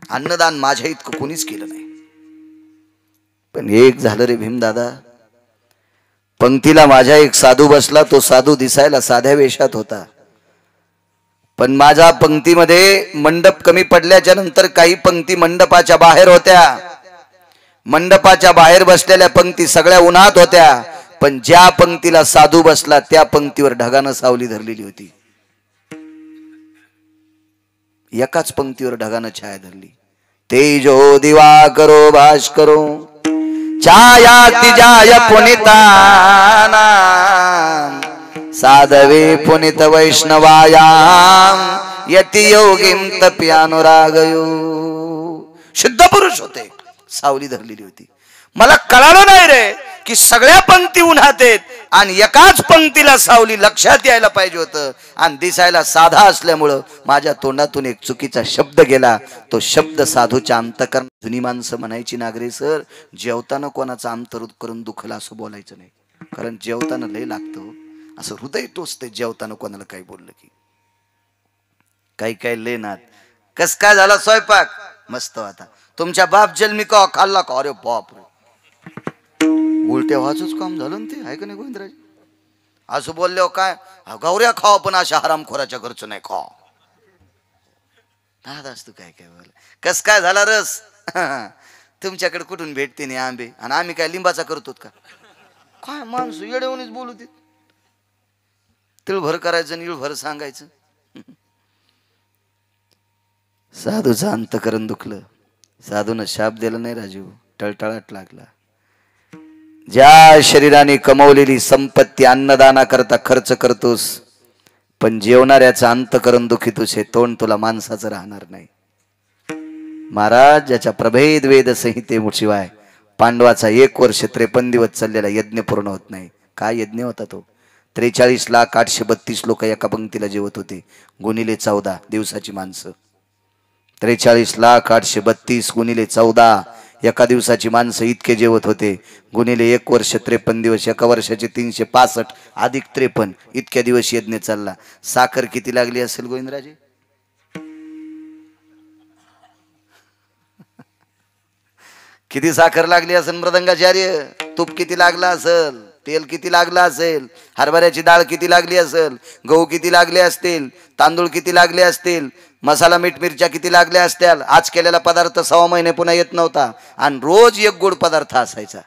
अन्नदान माझ्या इतकं कोणीच केलं नाही. पण एक झालं रे भीमदादा, पंक्तीला माझ्या एक साधू बसला. तो साधू दिसायला साध्या वेशात होता, पण माझ्या पंक्तीमध्ये मंडप कमी पडल्याच्या नंतर काही पंक्ती मंडपाच्या बाहेर होत्या. मंडपाच्या बाहेर बसलेल्या पंक्ती सगळ्या उन्हात होत्या, पण ज्या पंक्तीला साधू बसला त्या पंक्तीवर ढगानं सावली धरलेली होती. एकाच पंक्तीवर ढगानं छाया धरली. तेजो दिवाकरो भास्करो छाया तिजाय पुनिताना साधवे पुनित वैष्णवायाम यति योगिम तप्यानुरागयो. शुद्ध पुरुष होते, सावली धरलेली होती. मला कळालं नाही रे की सगळ्या पंक्ती उन्हात आहेत आणि एकाच पंक्तीला सावली. लक्षात यायला पाहिजे होतं, आणि दिसायला साधा असल्यामुळं माझ्या तोंडातून एक चुकीचा शब्द गेला. तो शब्द साधूच्या अंतकरण. जुनी माणसं म्हणायची, नागरे सर, जेवताना कोणाचा अंतर करून दुखला असं बोलायचं नाही, कारण जेवताना लय लागतं, असं हृदय टोचते जेवताना कोणाला काही बोललं की. काही काही लय नात. कस काय झाला स्वयंपाक? मस्त होता. तुमच्या बाप जन्मी का खाल्ला का? अरे बाप रे, उलट्या व्हायचंच काम झालं ना ते, आहे का नाही गोविंदराज? असं बोलल्यावर काय, गौऱ्या खावा पण अशा हरामखोराच्या घरचं नाही खावा. दादा तू काय काय बोल कस काय झाला रस तुमच्याकडे कुठून भेटते नाही आंबे आणि आम्ही काय लिंबाचा करतो का काय माणूस येड्यावणीच बोलू दे तिळभर करायचं आणि इळभर सांगायचं साधूचं अंतकरण दुखलं साधूनं शाप दिला नाही राजू टळटळाट लागला ज्या शरीराने कमवलेली संपत्ती अन्नदाना करता खर्च करतोस पण जेवणाऱ्याचं अंतकरण दुखितोस हे तोंड तुला माणसाचं राहणार नाही महाराज ज्याच्या प्रभेद वेद संहितेशिवाय पांडवाचा 1 वर्ष 53 दिवस चाललेला यज्ञ पूर्ण होत नाही काय यज्ञ होता तो 43,832 लोक एका पंक्तीला जेवत होते गुणिले 14 दिवसाची माणसं 43,832 गुणिले 14 एका दिवसाची माणसं इतके जेवत होते गुणिले 1 वर्ष 53 दिवस एका वर्षाचे 365 अधिक 53 इतक्या दिवस यज्ञ चालला साखर किती लागली असेल गोविंदराजे किती साखर लागली असेल मृदंगाचार्य तूप किती लागला असेल तेल किती लागला असेल हरभऱ्याची डाळ किती लागली असेल गहू किती लागले असतील तांदूळ किती लागले असतील मसाला मीठ मिरच्या किती लागल्या असतील आज केलेला पदार्थ 6 महिने पुन्हा येत नव्हता आणि रोज एक गोड पदार्थ असायचा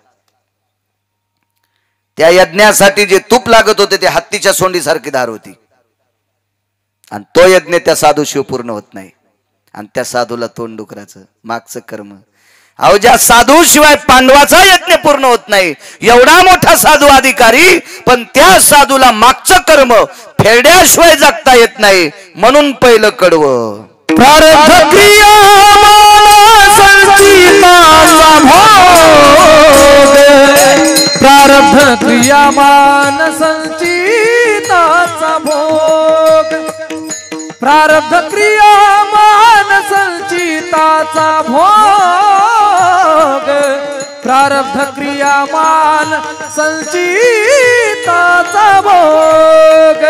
त्या यज्ञासाठी जे तूप लागत होते ते हत्तीच्या सोंडीसारखी धार होती आणि तो यज्ञ त्या साधूशिव पूर्ण होत नाही आणि त्या साधूला तोंड डुकराचं मागचं कर्म अहो ज्या साधू शिवाय पांडवाचा यज्ञ पूर्ण होत नाही एवढा मोठा साधू अधिकारी पण त्या साधूला मागचं कर्म फेड्याशिवाय जगता येत नाही म्हणून पहिलं कडवं प्रारब्ध क्रिया संचिताचा भोग प्रारब्ध क्रियामान संचिताचा भोग प्रारब्ध क्रियामान संचिताचा भोग प्रारब्ध क्रियामान संचिताचा भोग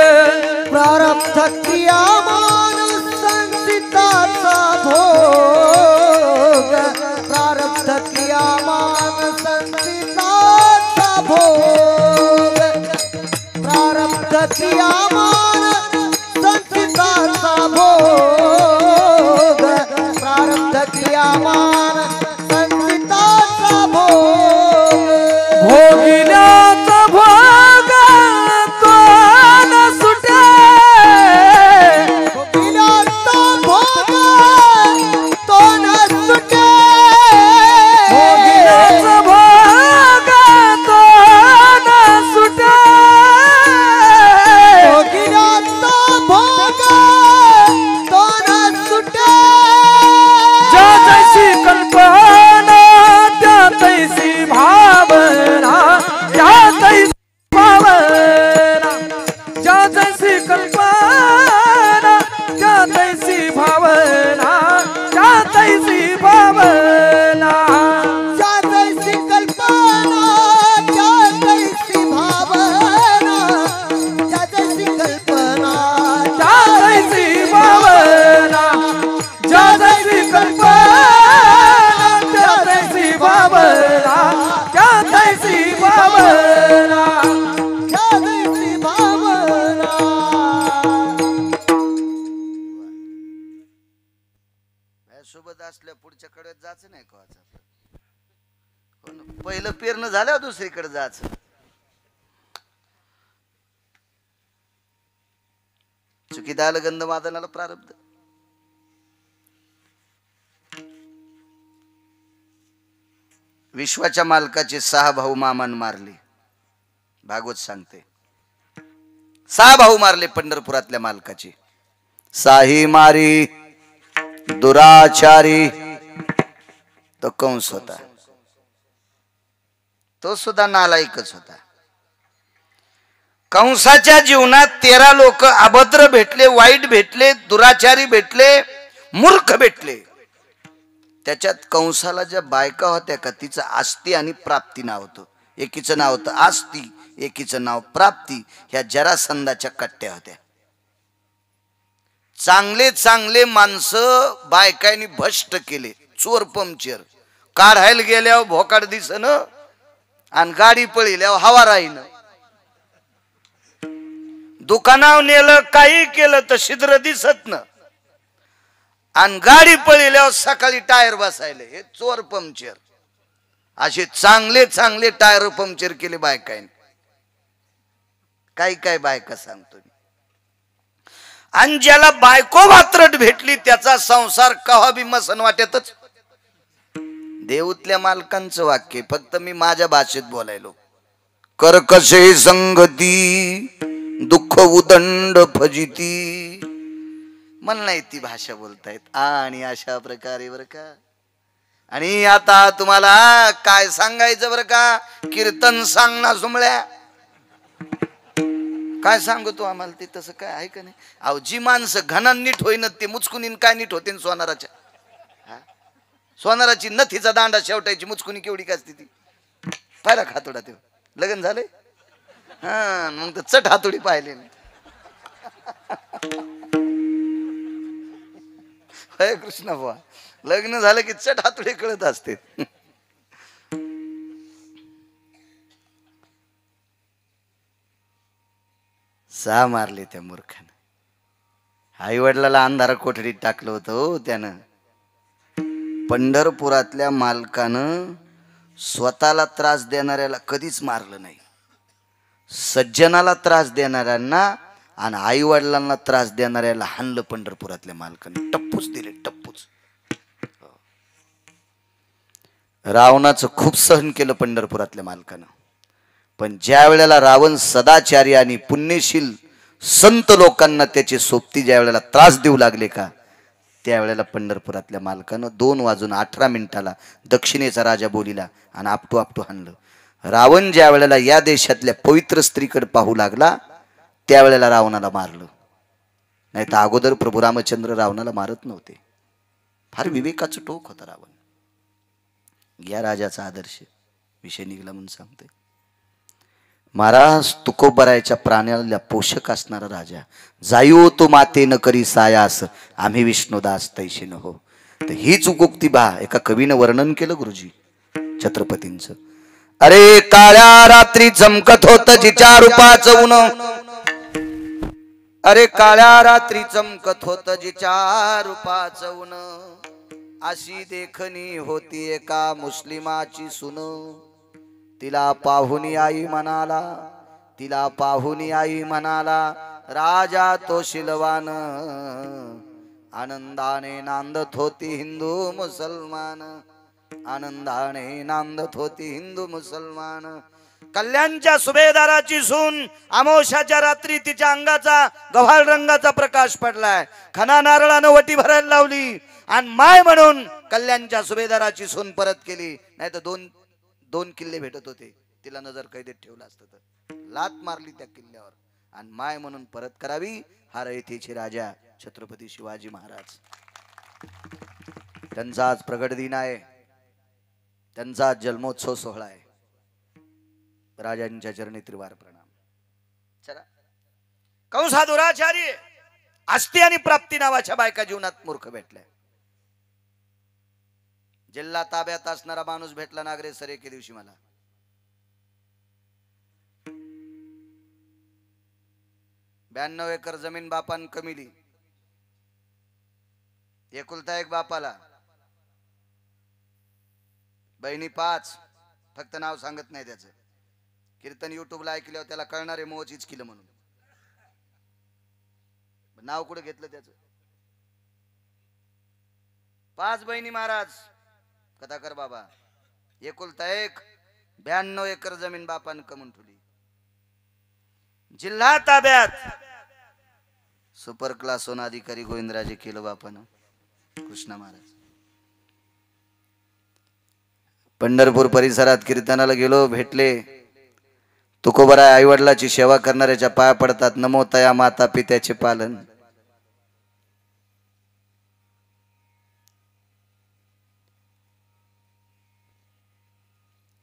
प्रारब्ध क्रियामान संचिताचा भोग प्रारब्ध क्रियामान संचिताचा भोग प्रारब्ध क्रियामान संचिताचा भोग प्रारब्ध क्रियामान संचिताचा भोग भोगिल्याचा भोग तो न सुटे भोगिल्याचा भोग तो न सुटे भोगिल्याचा भोग तो न सुटे भोगिल्याचा भोग तो न सुटे ज्या जैसी कल्पना त्या तैसी भावना त्या तैसी भावना ज्या जैसी कल्पना त्या तैसी भावना त्या तैसी भावना ज्या जैसी कल्पना त्या तैसी भावना ज्या जैसी कल्पना त्या तैसी भावना ज्या जैसी कल्पना त्या तैसी भावना त्या तैसी भावना ज्या जैसी भावना सोबत असल्या पुढच्या कडे जायचं नाही का पहिलं पेरणं झाल्यावर दुसरीकडे जायचं चुकीत आलं गंध मादनाला प्रारब्ध विश्वाच्या मालकाचे 6 भाऊ मामान मारले भागवत सांगते 6 भाऊ मारले पंढरपुरातल्या मालकाचे साही मारी दुराचारी तो कंस होता तो सुद्धा नालायकच होता कंसाच्या जीवनात 13 लोक अभद्र भेटले वाईट भेटले दुराचारी भेटले मूर्ख भेटले त्याच्यात कंसाला ज्या बायका होत्या का तिचं आस्ती आणि प्राप्ती नाव होतं एकीचं नाव होतं आस्ती एकीचं नाव प्राप्ती ह्या जरासंधाच्या कट्ट्या होत्या चांगले चांगले माणसं बायकांनी भ्रष्ट केले चोर पंक्चर काढायला गेल्यावर भोकाड दिसन आणि गाडी पळिल्यावर हवा राहीन दुकानावर नेलं काही केलं तर छिद्र दिसत न आणि गाडी पळल्यावर सकाळी टायर बसायले. हे चोर पंक्चर. असे चांगले चांगले टायर पंक्चर केले बायकांनी. काय काय बायका सांगतो मी. आणि ज्याला बायको वात्रट भेटली त्याचा संसार कवा बी मसन वाटतच. देऊतल्या मालकांचं वाक्य, फक्त मी माझ्या भाषेत बोलायलो. कर्कशे संगती दुःख उदंड फजिती. मला नाही ती भाषा बोलतायत. आणि अशा प्रकारे बर का. आणि आता तुम्हाला काय सांगायचं बर का. कीर्तन सांग ना सुमळ्या. काय सांगतो आम्हाला ते तसं काय आहे का नाही. अहो जी माणसं घनान नीट होईन ते मुचकुनीन काय नीट होते सोनाराच्या. सोनाराची नथीचा दांडा शेवटायची मुचकुनी केवढी काय असते ती. पाहिला खातोडा तेव्हा लग्न झालंय. हा मग तर चट हातोडी पाहिले. हरे कृष्ण बुवा. लग्न झालं की चट हातोडी कळत असते. सहा मारले त्या मूर्खानं. आई वडिलाला अंधारा कोठडीत टाकलं होतं हो त्यानं. पंढरपुरातल्या मालकानं स्वतःला त्रास देणाऱ्याला कधीच मारलं नाही. सज्जनाला त्रास देणाऱ्यांना आणि आई वडिलांना त्रास देणाऱ्याला हाणलं पंढरपुरातल्या मालकानं. टप्पूच दिले टप्पूच. रावणाचं खूप सहन केलं पंढरपुरातल्या मालकानं. पण ज्या वेळेला रावण सदाचारी आणि पुण्यशील संत लोकांना त्याचे सोबती ज्या वेळेला त्रास देऊ लागले का, त्यावेळेला पंढरपुरातल्या मालकानं 2:18 दक्षिणेचा राजा बोलिला आणि आपटू आपटू हाणलं. रावण ज्या वेळेला या देशातल्या पवित्र स्त्रीकडे पाहू लागला त्यावेळेला रावणाला मारलं. नाही तर अगोदर प्रभू रामचंद्र रावणाला मारत नव्हते. फार विवेकाचं टोक होता रावण. या राजाचा आदर्श विषय निघाला म्हणून सांगते. महाराज तुकोबरायच्या प्राण्याला पोषक असणारा राजा. जायो तो माते न करी सायास आम्ही विष्णुदास तैशी न हो. तर हीच उक्ती बा एका कवीनं वर्णन केलं गुरुजी छत्रपतींचं. अरे काळ्या रात्री चमकत होत जिच्या रूपाचं ऊन. अरे काळ्या रात्री चमकत होत जिच्या रूपाचं ऊन. अशी देखणी होती एका मुस्लिमाची सून. तिला पाहुनी आई म्हणाला, तिला पाहुनी आई म्हणाला राजा तो शिलवान. आनंदाने नांदत होती हिंदू मुसलमान. आनंदाने नांदत होती हिंदू मुसलमान. कल्याणच्या सुभेदाराची सून. अमावस्याच्या रात्री तिच्या अंगाचा गव्हाळ रंगाचा प्रकाश पडलाय. खना नारळानं वटी भरायला लावली आणि माय म्हणून कल्याणच्या सुभेदाराची सून परत केली. नाही तर दोन किल्ले भेटत होते. तिला नजर कैदेत ठेवलं असतं तर लात मारली त्या किल्ल्यावर आणि माय म्हणून परत करावी. हा रयतेचे राजा छत्रपती शिवाजी महाराज. त्यांचा आज प्रगट दिन आहे. त्यांचा आज जन्मोत्सव सोहळा आहे. राजांच्या चरणी त्रिवार प्रणाम. चला कंसा दुराचारी आस्ती आणि प्राप्ती नावाच्या बायका जीवनात मूर्ख भेटल्या. जिल्हा ताब्यात असणारा माणूस भेटला नागरे सर एके दिवशी मला. ब्याण्णव एकर जमीन बापान कमिली. एकुलता एक बापाला. बहिणी 5. फक्त नाव सांगत नाही त्याचं. कीर्तन युट्यूबला ऐकल्यावर त्याला कळणारे मोचीच केलं म्हणून. नाव कुठं घेतलं त्याचं. 5 बहिणी महाराज. कथाकर बाबा. एकुलता एक. 92 एकर जमीन बापान कमून ठेवली. जिल्हा ताब्यात. सुपर क्लास होऊन अधिकारी गोविंदराजे केलं बापानं. कृष्णा महाराज. पंढरपूर परिसरात कीर्तनाला गेलो. भेटले. तुकोबराय आई वडिलाची सेवा करणाऱ्याच्या पाया पडतात. नमो तया माता पित्याचे पालन.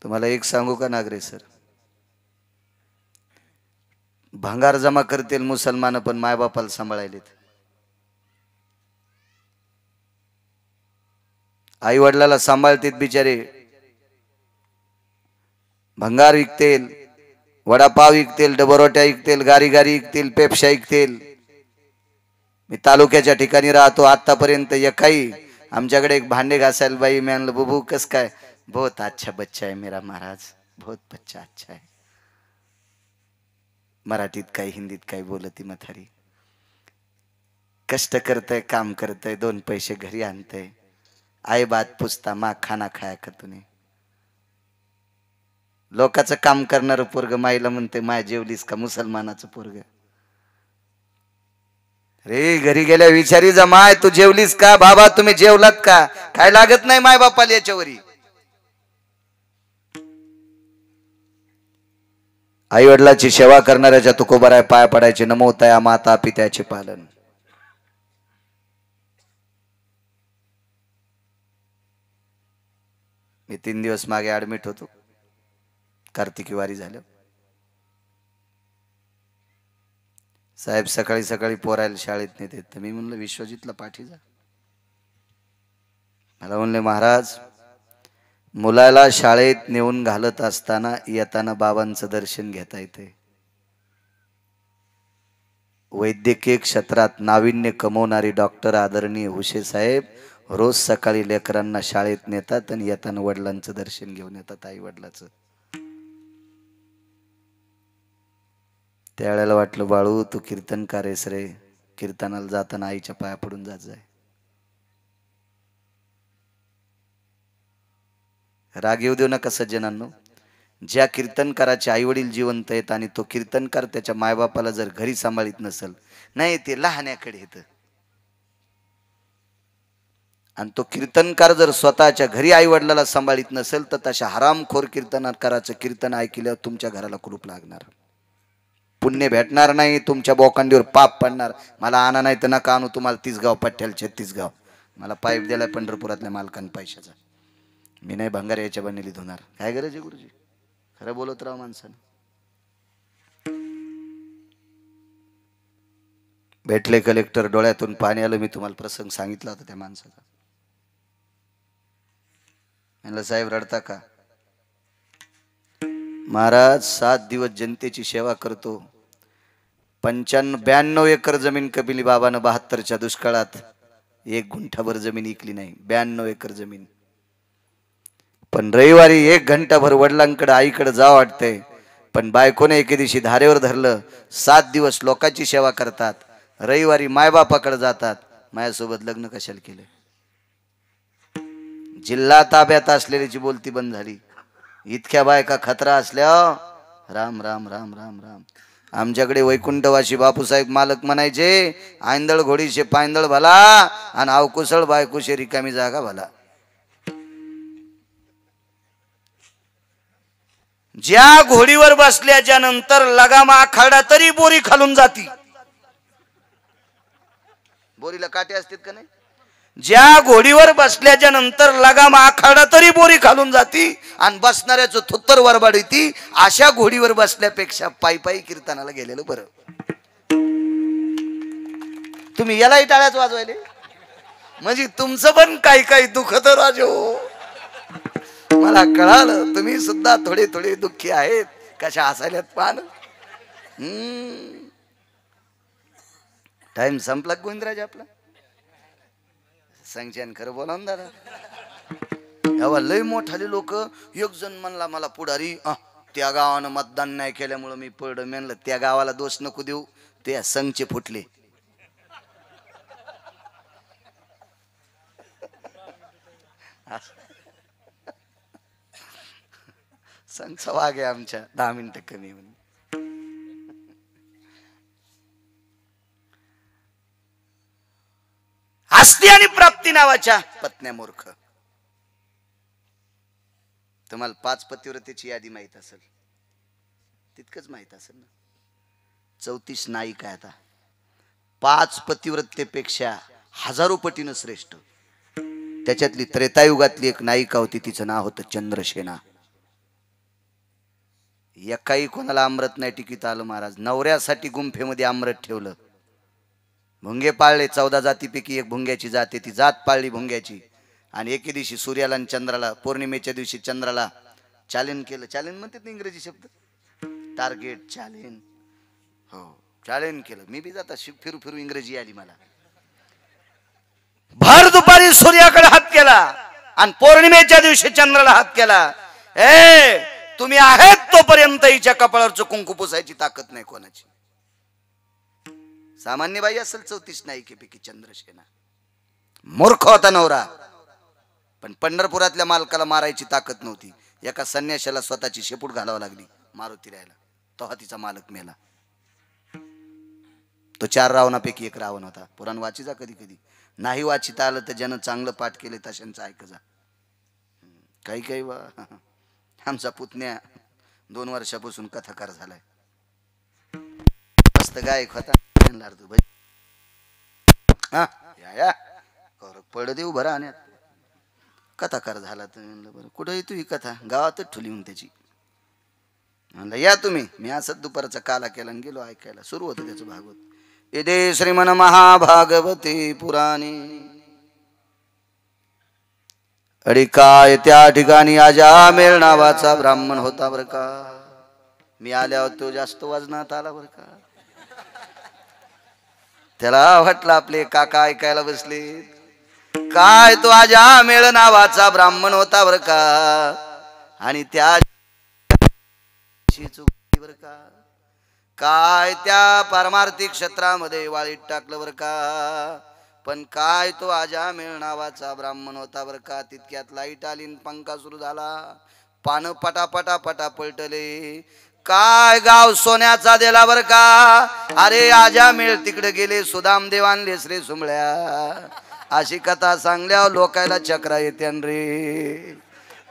तुम्हाला एक सांगू का नागरे सर. भांगार जमा करतील मुसलमान पण मायबापाला सांभाळायलेत. आई वडिलाला सांभाळतील बिचारे. भंगार विकतील, वडापाव विकतील, डबरोट्या विकतील, गारी गारी विकतील, पेप्स्या विकतील. मी तालुक्याच्या ठिकाणी राहतो, आतापर्यंत एकाही आमच्याकडे एक भांडे घासायला बाई मी आणलं, बुबू कस काय, बहुत अच्छा बच्चा है मेरा महाराज, बहुत बच्चा अच्छा है. मराठीत काही हिंदीत काही बोलती म्हातारी. कष्ट करतय, काम करतय, 2 पैसे घरी आणतय. आई बात पुसता माँ खाना खाया का तूने. लोकांचं काम करणारं पोरग माईला म्हणते माय जेवलीस का, मुसलमानाचं पोरग. रे घरी गेल्या विचारी जा माय तू जेवलीस का, बाबा तुम्ही जेवलात का, काय लागत नाही माय बापाला याच्यावरी. आई वडिलाची सेवा करणाऱ्याच्या तुकोबाराय पाय पडायचे, नमोतया माता पित्याचे पालन. मी 3 दिवस मागे ऍडमिट होतो, कार्तिकी वारी झालं. साहेब सकाळी सकाळी पोरायला शाळेत नेते, तर मी म्हणलं विश्वजितला पाठी जा. मला म्हणले महाराज मुलाला शाळेत नेऊन घालत असताना येताना बाबांचं दर्शन घेता येते. वैद्यकीय क्षेत्रात नाविन्य कमवणारी डॉक्टर आदरणीय हुशे साहेब रोज सकाळी लेकरांना शाळेत नेतात आणि येताना वडिलांचं दर्शन घेऊन येतात, आई वडिलाचं. त्यावेळेला वाटलं बाळू तू कीर्तनकार आहेस रे, कीर्तनाला जाताना आईच्या पाया पडून जात जाय. राग येऊ देऊ नका सज्जनांनो. ज्या कीर्तनकाराचे आई वडील जिवंत आहेत आणि तो कीर्तनकार त्याच्या मायबापाला जर घरी सांभाळीत नसेल, नाही ते लहान्याकडे येतं. आणि तो कीर्तनकार जर स्वतःच्या घरी आई वडिलाला सांभाळीत नसेल तर तशा हरामखोर कीर्तनकाराचं कीर्तन ऐकल्यावर तुमच्या घराला कुरूप लागणार, पुण्य भेटणार नाही, तुमच्या बोकांडीवर पाप पडणार. मला आणा नाही तर नका आणू, तुम्हाला 30 गाव पठ्ठ्याला 36 गाव. मला पाईप दिलाय पंढरपुरातल्या मालकांनी पैशाचा, मी नाही भंगार याच्या बनेली धुणार. काय गरज आहे गुरुजी, खरं बोलत राव माणसानं. भेटले कलेक्टर, डोळ्यातून पाणी आलं. मी तुम्हाला प्रसंग सांगितला होता त्या माणसाचा. म्हणलं साहेब रडता का. महाराज 7 दिवस जनतेची सेवा करतो. 92 एकर जमीन कपिली बाबानं 72च्या दुष्काळात 1 गुंठाभर जमीन इकली नाही, 92 एकर जमीन. पण रविवारी 1 घंटाभर वडिलांकडे आईकडे जा वाटतंय, पण बायकोने एके दिवशी धारेवर धरलं. 7 दिवस लोकांची सेवा करतात, रविवारी मायबापाकडे जातात. माझ्यासोबत लग्न कशाला केलं. जिल्हा ताब्यात असलेल्याची बोलती बंद झाली. इतक्या बायका खतरा असल्या राम राम राम राम राम. आमच्याकडे वैकुंठवासी बापूसाहेब मालक म्हणायचे, आंधळ घोडीशे पायंदळ भला आणि अवकुसळ बायकोशे रिकामी जागा भला. ज्या घोडीवर बसल्याच्या नंतर लगाम आखाडा तरी बोरी खालून जाती. बोरीला काटे असतात का नाही. ज्या घोडीवर बसल्याच्या नंतर लगाम आखाडा तरी बोरी खालून जाती आणि बसणाऱ्याचं थुत्तर वरबाड येते, अशा घोडीवर बसल्यापेक्षा पायी पायी कीर्तनाला गेलेलं बरं. तुम्ही यालाही टाळ्याच वाजवायले म्हणजे तुमचं पण काही काही दुखत राजो. मला कळालं तुम्ही सुद्धा थोडे थोडे दुःखी आहेत. कशा हसायल्यात पान. टाइम संपला गोविंदराज आपला. सांगच्यान खरं बोला ना दादा. एव्हा लय मोठाले लोक. एक जण म्हणला मला पुढारी, त्या गावानं मतदान नाही केल्यामुळं मी पडलं. म्हणलं त्या गावाला दोष नको देऊ, ते संघचे फुटले. संघचा वाघ आहे आमच्या. 10 मिनिटं कमी म्हणून. आस्ती आणि प्राप्ती नावाच्या पत्न्या मूर्ख. तुम्हाला 5 पतिव्रतेची यादी माहित असेल, तितकंच माहित असेल ना. 34 नायिका आता. 5 पतिव्रतेपेक्षा हजारो पटीनं श्रेष्ठ. त्याच्यातली त्रेतायुगातली एक नायिका होती, तिचं नाव होतं चंद्रसेना. एकाही कोणाला अमृत नाही टिकीत आलं महाराज. नवऱ्यासाठी गुंफेमध्ये अमृत ठेवलं. भुंगे पाळले. 14 जातीपैकी एक भुंग्याची जात आहे. ती जात पाळली भुंग्याची. आणि एके दिवशी सूर्याला आणि चंद्राला, पौर्णिमेच्या दिवशी चंद्राला चॅलेंज केलं. चॅलेंज म्हणतात ना इंग्रजी शब्द, टार्गेट चॅलेंज. हो चॅलेंज केलं. मी बी जाता फिरू फिरू इंग्रजी आली मला. भर दुपारी सूर्याकडे हात केला आणि पौर्णिमेच्या दिवशी चंद्राला हात केला. तुम्ही आहेत तोपर्यंत हिच्या कपाळावरचं कुंकू पुसायची ताकद नाही कोणाची. सामान्य बाई असेल 34 नायिकेपैकी चंद्रसेना. मूर्ख होता नवरा, पण पंढरपुरातल्या मालकाला मारायची ताकद नव्हती. एका संन्याशाला स्वतःची शेपूट घालावं लागली मारुती राहायला. तो तिचा मालक मेला. तो 4 रावणापैकी एक रावण होता. पुराण वाचिजा कधी कधी. नाही वाचिता आलं तर ज्यानं चांगलं पाठ केले तशांचं ऐक जा. काही काही आमचा पुतण्या 2 वर्षापासून कथाकार झालाय. मस्त गायक होता. पड देऊ भरा आणि कथाकार झाला. तर म्हणलं बरं कुठं येतो ही कथा. गावातच ठुली मग त्याची. म्हणलं या तुम्ही. मी असंच दुपारचा काला केला आणि गेलो ऐकायला. सुरू होतं त्याचं भागवत. इदे श्रीमन महाभागवते पुराणे. अडी काय त्या ठिकाणी अजामेळ नावाचा ब्राह्मण होता बर का. मी आल्यावर तो जास्त वजनात आला बर का. त्याला वाटलं आपले काका ऐकायला बसले. काय तो अजामेळ नावाचा ब्राह्मण होता बर का. आणि त्या बर का काय त्या पारमार्थिक क्षेत्रामध्ये वाळीत टाकलं बर का. पण काय तो अजामेळ नावाचा ब्राह्मण होता बर का. तितक्यात लाईट आली, पंखा सुरू झाला, पानं पटापटा पटा पलटले. काय गाव सोन्याचा दिला बर का. अरे अजामेळ तिकडे गेले, सुदाम देव आणले श्री सुंबळ्या. अशी कथा सांगल्यावर लोकायला चक्रा येते रे.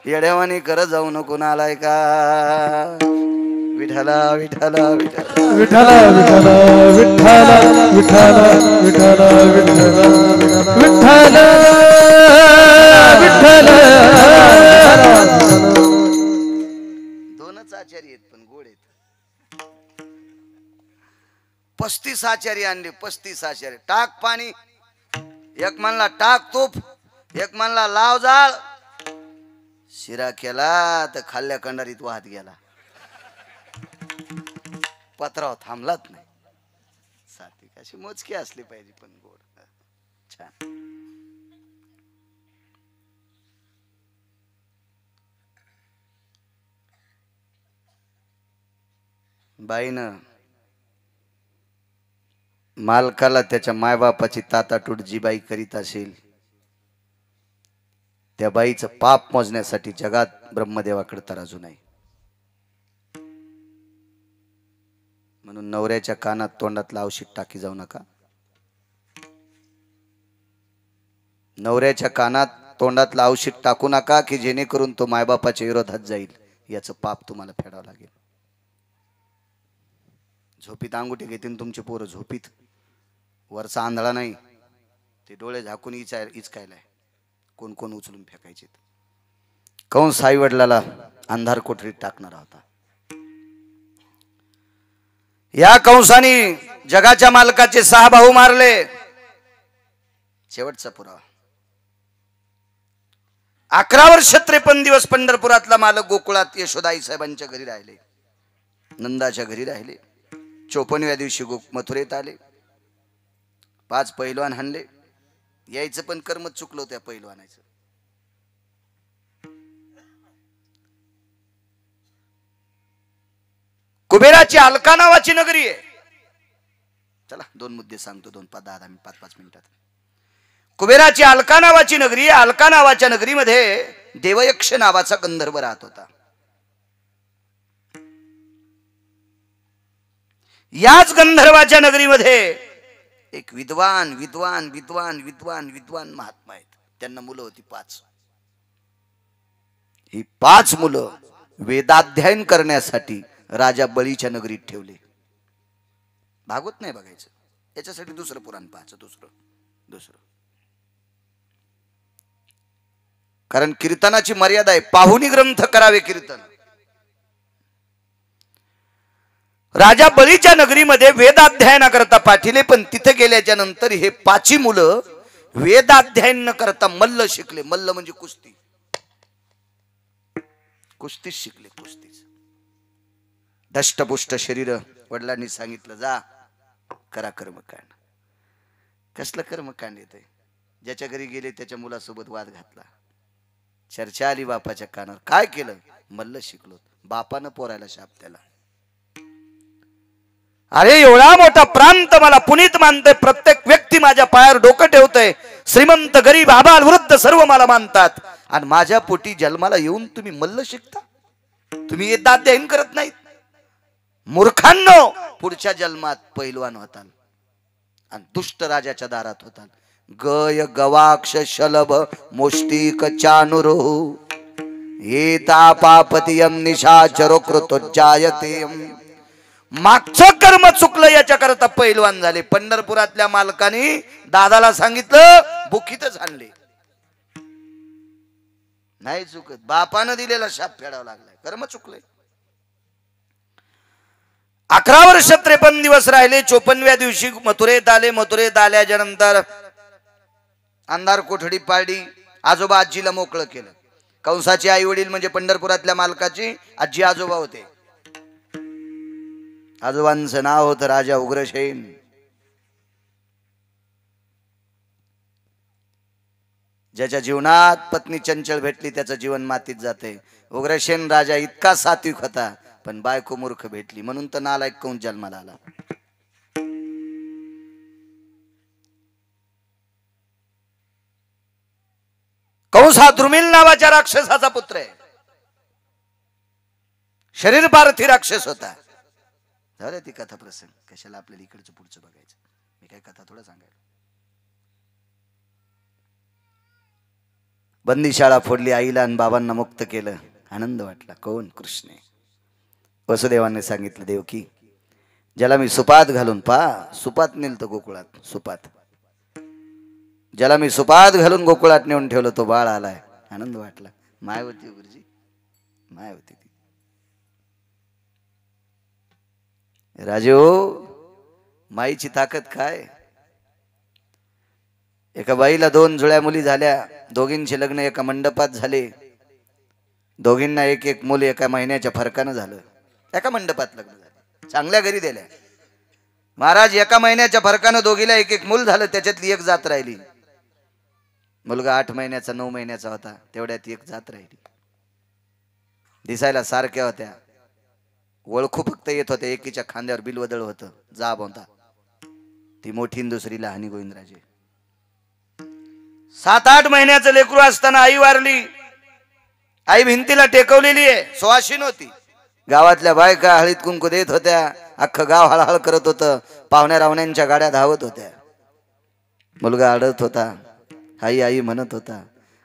येड्यावानी कर जाऊ नको नालाय का. विठला विठला विठला विठला विठला विठला विठला विठला विठला विठला. 2च आचार्य आहेत पण गोड आहेत. 35 आचार्य आणले. 35 आचार्य. टाक पाणी. एक म्हणला टाक तूप, एक म्हणला लाव जाळ. शिरा केला तर खाल्ल्या कंडारीत वाहत गेला. पत्राव थांबलाच नाही. सात्विक अशी मोजकी असली पाहिजे पण गोड. छान. बाईनं मालकाला त्याच्या मायबापाची ताटाटूट जी बाई करीत असेल त्या बाईचं पाप मोजण्यासाठी जगात ब्रह्मदेवाकडे तराजू नाही. म्हणून नवऱ्याच्या कानात तोंडातलं औषध टाकी जाऊ नका. नवऱ्याच्या कानात तोंडातलं औषध टाकू नका की जेणेकरून तो मायबापाच्या विरोधात जाईल. याचं पाप तुम्हाला फेडावं लागेल. झोपीत अंगुठी घेतील तुमचे पोरं. झोपीत वरचा आंधळा नाही, ते डोळे झाकून इचकायलाय. कोण कोण उचलून फेकायचे. कंस आई वडिलाला अंधार कोठडीत टाकणार होता. या कंसाने जगाच्या मालकाचे 6 भाऊ मारले. शेवटचा पुरावा. 11 वर्ष 53 दिवस पंढरपुरातला मालक गोकुळात यशोदाई साहेबांच्या घरी राहिले, नंदाच्या घरी राहिले. 54व्या दिवशी मथुरेत आले. 5 पैलवान हाणले. यायचं पण कर्म चुकलं त्या पैलवानाचं. कुबेराची अलका नावाची नगरी आहे. चला 2 मुद्दे सांगतो. 10 मिनिट 5 मिनिटात. कुबेराची अलका नावाची नगरी. अलका नावाच्या नगरीमध्ये देवयक्ष नावाचा गंधर्व राहत होता. याच गंधर्वाच्या नगरीमध्ये एक विद्वान विद्वान विद्वान विद्वान विद्वान महात्मा आहेत. त्यांना मुलं होती 5. ही 5 मुलं वेदाध्ययन करण्यासाठी राजा बळीच्या नगरीत ठेवले. भागवत नाही बघायचं, याच्यासाठी दुसरं पुराण पाहायचं. दुसरं कारण कीर्तनाची मर्यादा आहे. पाहुणी ग्रंथ करावे कीर्तन. राजा बळीच्या नगरीमध्ये वेदाध्ययनाकरता पाठिले. पण तिथे गेल्याच्या नंतर हे 5 मुलं वेदाध्ययन न करता मल्ल शिकले. मल्ल म्हणजे कुस्ती. कुस्तीच शिकले. कुस्तीच. दष्टपुष्ट शरीर. वडिलांनी सांगितलं जा करा कर्मकांड. कसलं कर्मकांड येतंय. ज्याच्या घरी गेले त्याच्या मुलासोबत वाद घातला, चर्चा आली बापाच्या कानावर. काय केलं? मल्ल शिकलो. बापानं पोरायला शाप त्याला. अरे एवढा मोठा प्रांत मला पुनीत मानतोय, प्रत्येक व्यक्ती माझ्या पायावर डोकं ठेवतोय, श्रीमंत गरीब आबाल वृद्ध सर्व मला मानतात, आणि माझ्या पोटी जन्माला येऊन तुम्ही मल्ल शिकता? तुम्ही येत अध्ययन करत नाहीत? मूर्खांनो, पुढच्या जन्मात पैलवान होताल आणि दुष्ट राजाच्या दारात होताल. गय गवाक्ष शलभ मोष्टिक चानुरो एता पापतियम निशाचरो कृतोज्जायते. मागचं कर्म चुकलं याच्याकरता पैलवान झाले. पंढरपुरातल्या मालकाने दादाला सांगितलं, बुकीतच आणले. नाही चुकत, बापानं दिलेला शाप फेडावा लागलाय, कर्म चुकलंय. 11 वर्ष 53 दिवस राहिले. 54व्या दिवशी मथुरेत आले. मथुरेत आल्याच्या नंतर अंधार कोठडी पाडली. आजोबा आजीला मोकळं केलं. कंसाचे आई वडील म्हणजे पंढरपुरातल्या मालकाची आजी आजोबा होते. आजोबांचं नाव होतं राजा उग्रसेन. ज्याच्या जीवनात पत्नी चंचल भेटली त्याचं जीवन मातीत जाते. उग्रसेन राजा इतका सात्विक होता, पण बायको मूर्ख भेटली म्हणून तर नालायक कंस जन्माला आला. कंस हा द्रुमिल नावाच्या राक्षसाचा पुत्र आहे. शरीर पार्थी राक्षस होता. झालं ती कथा प्रसंग, कशाला आपल्याला इकडचं पुढचं बघायचं. मी काय कथा थोडं सांगायला. बंदीशाळा फोडली, आईला आणि बाबांना मुक्त केलं. आनंद वाटला. कोण? कृष्ण. वसुदेवाने सांगितलं, देवकी ज्याला मी सुपात घालून सुपात नेलतो गोकुळात. सुपात ज्याला मी सुपात घालून गोकुळात नेऊन ठेवलं तो बाळ आलाय. आनंद वाटला. मायावती गुरुजी, मायावती. राजो, माईची ताकद काय. एका बाईला 2 जुळ्या मुली झाल्या. दोघींचे लग्न एका मंडपात झाले. दोघींना एक एक मुल एका महिन्याच्या फरकानं झालं. एका मंडपात लग्न झालं, चांगल्या घरी दिल्या. महाराज, एका महिन्याच्या फरकानं दोघीला एक एक मूल झालं. त्याच्यातली एक जात राहिली. मुलगा 8 महिन्याचा 9 महिन्याचा होता, तेवढ्यात एक जात राहिली. दिसायला सारख्या होत्या, ओळखू फक्त येत होत्या. एकीच्या खांद्यावर बिलवदळ होतं, जाब होता. ती मोठी दुसरी लहानी गोविंदराजे. 7-8 महिन्याचं लेकरू असताना आई वारली. आई भिंतीला टेकवलेली आहे, सुवासिन होती. गावातल्या बायका हळीत कुंकू देत होत्या. अख्खं गाव हळहळ करत होतं. पाहुण्या रावण्यांच्या गाड्या धावत होत्या. मुलगा अडत होता, आई आई म्हणत होता.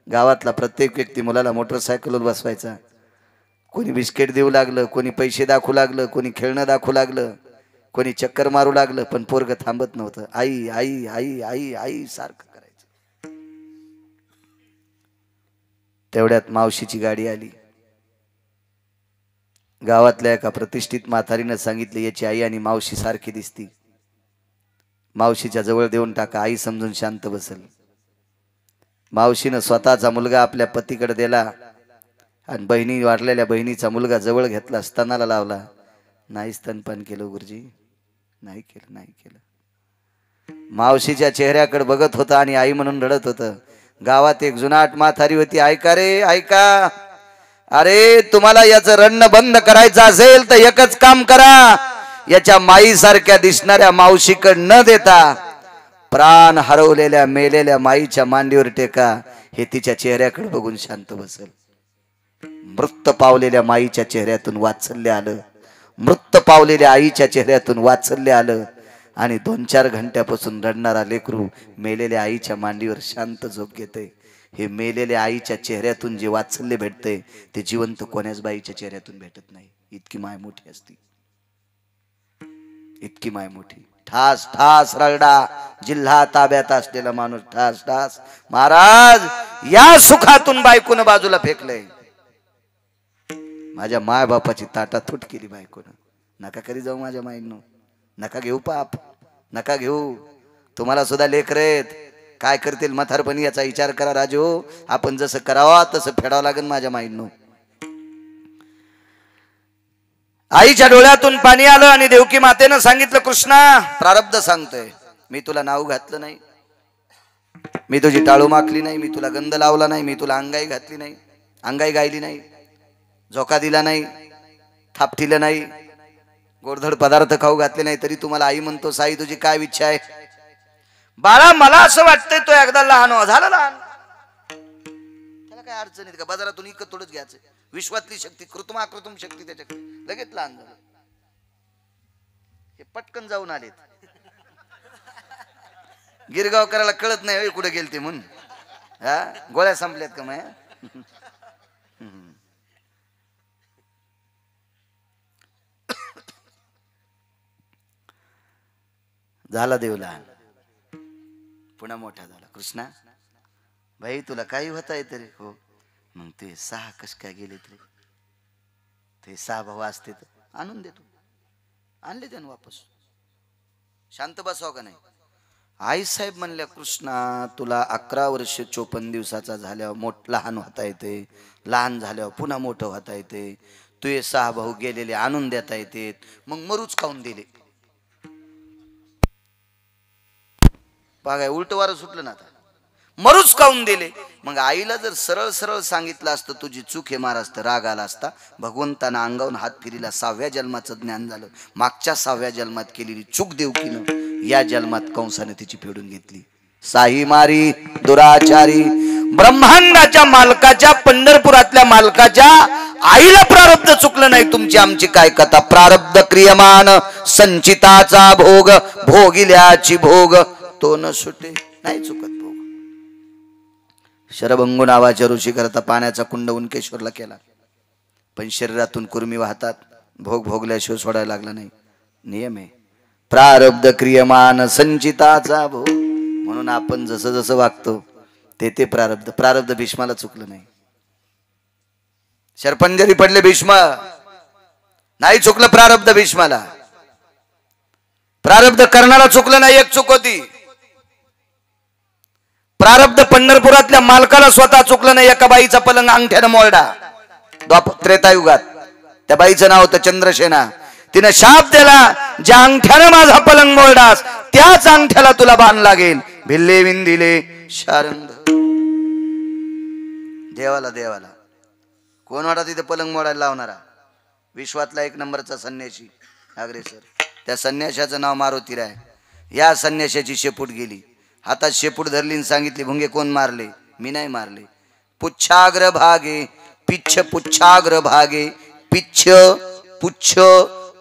गावातला प्रत्येक व्यक्ती मुलाला मोटरसायकलवर बसवायचा. कोणी बिस्किट देऊ लागलं, कोणी पैसे दाखवू लागलं, कोणी खेळणं दाखवू लागलं, कोणी चक्कर मारू लागलं, पण पोरग थांबत नव्हतं. आई आई आई आई आई सारखं करायचं. तेवढ्यात मावशीची गाडी आली. गावातल्या एका प्रतिष्ठित म्हातारीनं सांगितलं, याची आई आणि मावशी सारखी दिसती, मावशीच्या जवळ देऊन टाका, आई समजून शांत बसेल. मावशीनं स्वतःचा मुलगा आपल्या पतीकडे दिला आणि बहिणी वारलेल्या बहिणीचा मुलगा जवळ घेतला, स्तनाला लावला. नाही स्तनपान केलं गुरुजी, नाही केलं, नाही केलं. मावशीच्या चेहऱ्याकडे बघत होता आणि आई म्हणून रडत होतं. गावात एक जुनाट म्हातारी होती. ऐका रे ऐका, अरे तुम्हाला याचं रडणं बंद करायचं असेल तर एकच काम करा, याच्या माईसारख्या दिसणाऱ्या मावशीकडे न देता प्राण हरवलेल्या मेलेल्या माईच्या मांडीवर टेका. हे तिच्या चेहऱ्याकडे बघून शांत बसेल. मृत पावलेल्या माईच्या चेहऱ्यातून वात्सल्य आलं, मृत पावलेल्या आईच्या चेहऱ्यातून वात्सल्य आलं आणि 2-4 घंट्यापासून रडणारा लेकरू मेलेल्या आईच्या मांडीवर शांत झोप घेते. हे मेलेल्या आईच्या चेहऱ्यातून जे वात्सल्य भेटते ते जिवंत कोण्याच बाईच्या चेहऱ्यातून भेटत नाही. इतकी माय मोठी असती, इतकी माय मोठी. ठास ठास रगडा, जिल्हा ताब्यात असलेला माणूस ठास ठास. महाराज, या सुखातून बायकोनं बाजूला फेकलंय. माझ्या माय बापाची ताटातूट केली बायकोनं. नका करी जाऊ माझ्या माईंनो, नका घेऊ पाप, नका घेऊ. तुम्हाला सुद्धा लेकरेत, काय करतील म्हातारपणी याचा विचार करा राजो. आपण जसं करावा तसं फेडावं लागेल माझ्या माईंनो. आईच्या डोळ्यातून पाणी आलं आणि देवकी मातेनं सांगितलं, कृष्णा प्रारब्ध सांगतोय, मी तुला नाव घातलं नाही, मी तुझी टाळू माखली नाही, मी तुला गंध लावला नाही, मी तुला अंगाई घातली नाही, अंगाई गायली नाही, झोका दिला नाही, थापटिलं नाही, गोडधड पदार्थ खाऊ घातले नाही, तरी तुम्हाला आई म्हणतो साई तुझी काय इच्छा आहे? बाळा मला असं वाटतंय तो एकदा लहान हो. झाला लहान, त्याला काय अडचण आहे का? बाजारातून इकत थोडंच घ्यायचं. विश्वातली शक्ती, कृत्रिम शक्ती त्याच्याकडे, लगेच लहान झालं. हे पटकन जाऊन आलेत. गिरगाव करायला कळत नाही कुठे गेलते म्हणून. हा गोळ्या संपल्यात का माया? झाला देव लहान, पुन्हा मोठा झाला. कृष्णा भाई तुला काही होता येत रे? हो. मग ते 6 कस काय गेले रे? ते 6 भाऊ असते तर आणून देतो. आणले त्यानं वापस. शांत बसाव का नाही? आई साहेब म्हणल्या कृष्णा तुला 11 वर्ष 54 दिवसाचा झाल्यावर लहान होता येते, लहान झाल्यावर पुन्हा मोठं होता येते. तुझे 6 भाऊ गेलेले आणून देता येते, मग मरूच खाऊन दिले. बघाय उलट वारं सुटलं ना आता. मरूच खाऊन दिले. मग आईला जर सरळ सरळ सांगितलं असतं तुझी चूक हे महाराज तर राग आला असता. भगवंतानं अंगावून हात फिरीला 6व्या जन्माचं ज्ञान झालं. मागच्या 6व्या जन्मात केलेली चूक देवकीनं या जन्मात कंसाने तिची फेडून घेतली. साई मारी दुराचारी ब्रह्मांडाच्या मालकाच्या पंढरपुरातल्या मालकाच्या आईला प्रारब्ध चुकलं नाही. तुमची आमची काय कथा? प्रारब्ध क्रियमान संचिताचा भोग भोगिल्याची भोग तो न सुटे. नाही चुकत भोग. शरभंगू नावाच्या ऋषी करता पाण्याचा कुंड उनकेश्वरला केला, पण शरीरातून कुर्मी वाहतात. भोग भोगल्याशिवाय सोडायला लागला नाही. नियम आहे प्रारब्ध क्रियमान संचिताचा भोग. म्हणून आपण जसं जसं वागतो ते प्रारब्ध. प्रारब्ध भीष्माला चुकलं नाही. शरपंजरी पडले भीष्म, नाही चुकलं प्रारब्ध भीष्माला. प्रारब्ध करणारा चुकलं नाही. एक चूक होती. प्रारब्ध पंढरपुरातल्या मालकाला स्वतः चुकलं नाही. एका बाईचा पलंग अंगठ्यानं मोडला त्रेतायुगात. त्या बाईचं नाव होतं चंद्रसेना. तिनं शाप दिला, ज्या अंगठ्यानं माझा पलंग मोडलास त्याच अंगठ्याला तुला बाण लागेल. भिल्ले विंदिले शारंग. देवाला देवाला कोण वाटा तिथे पलंग मोडायला लावणारा? विश्वातला 1 नंबरचा संन्यासी अग्रेसर. त्या संन्याशाचं नाव मारुतीराय. या संन्याशाची शेपूट गेली. हातात शेपूट धरली आणि सांगितली भुंगे कोण मारले? मी नाही मारले. पुच्छाग्र भागे पिच्छ पुच्छाग्र भागे पिच्छ पुच्छ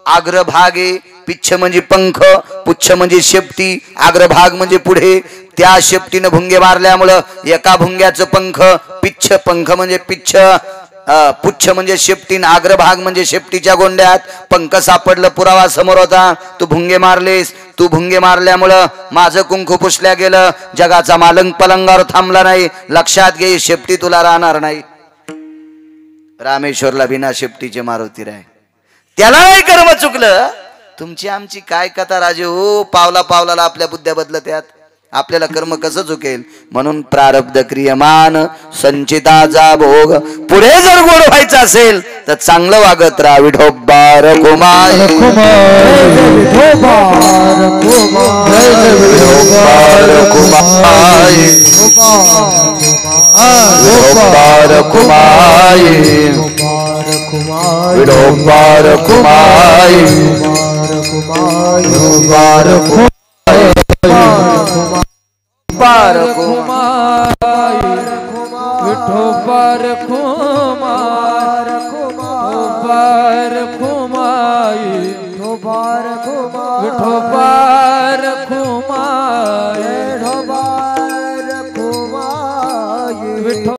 आग्रभागे. पिच्छ म्हणजे पंख, पुच्छ म्हणजे शेपटी, आग्रभाग म्हणजे पुढे. त्या शेपटीनं भुंगे मारल्यामुळं एका भुंग्याचं पंख, पिच्छ पंख म्हणजे पिच्छ, पुच्छ म्हणजे शेपटी, आग्रभाग म्हणजे शेपटीच्या गोंड्यात पंख सापडलं. पुरावा समोर होता. तू भुंगे मारलेस. तू भुंगे मारल्यामुळं माझं कुंकू पुसल्या गेलं. जगाचा मालंग पलंगावर थांबला नाही. लक्षात घे शेपटी तुला राहणार नाही. रामेश्वरला बिना शेपटीचे मारुतीराय. त्याला नाही कर्म चुकलं. तुमची आमची काय कथा राजे हो. पावला पावलाला आपल्या बुद्ध्या बदलत यात. आपल्याला कर्म कसं चुकेल? म्हणून प्रारब्ध क्रियमान संचिताचा भोग. पुढे जर गोड व्हायचं असेल तर चांगलं वागत राहा. विठोबार कुमार विठोबार कुमार विठोबार कुमार विठोबार कुमार विठोबार कुमार विठोबार कुमार विठोबार कुमार विठोबार कुमार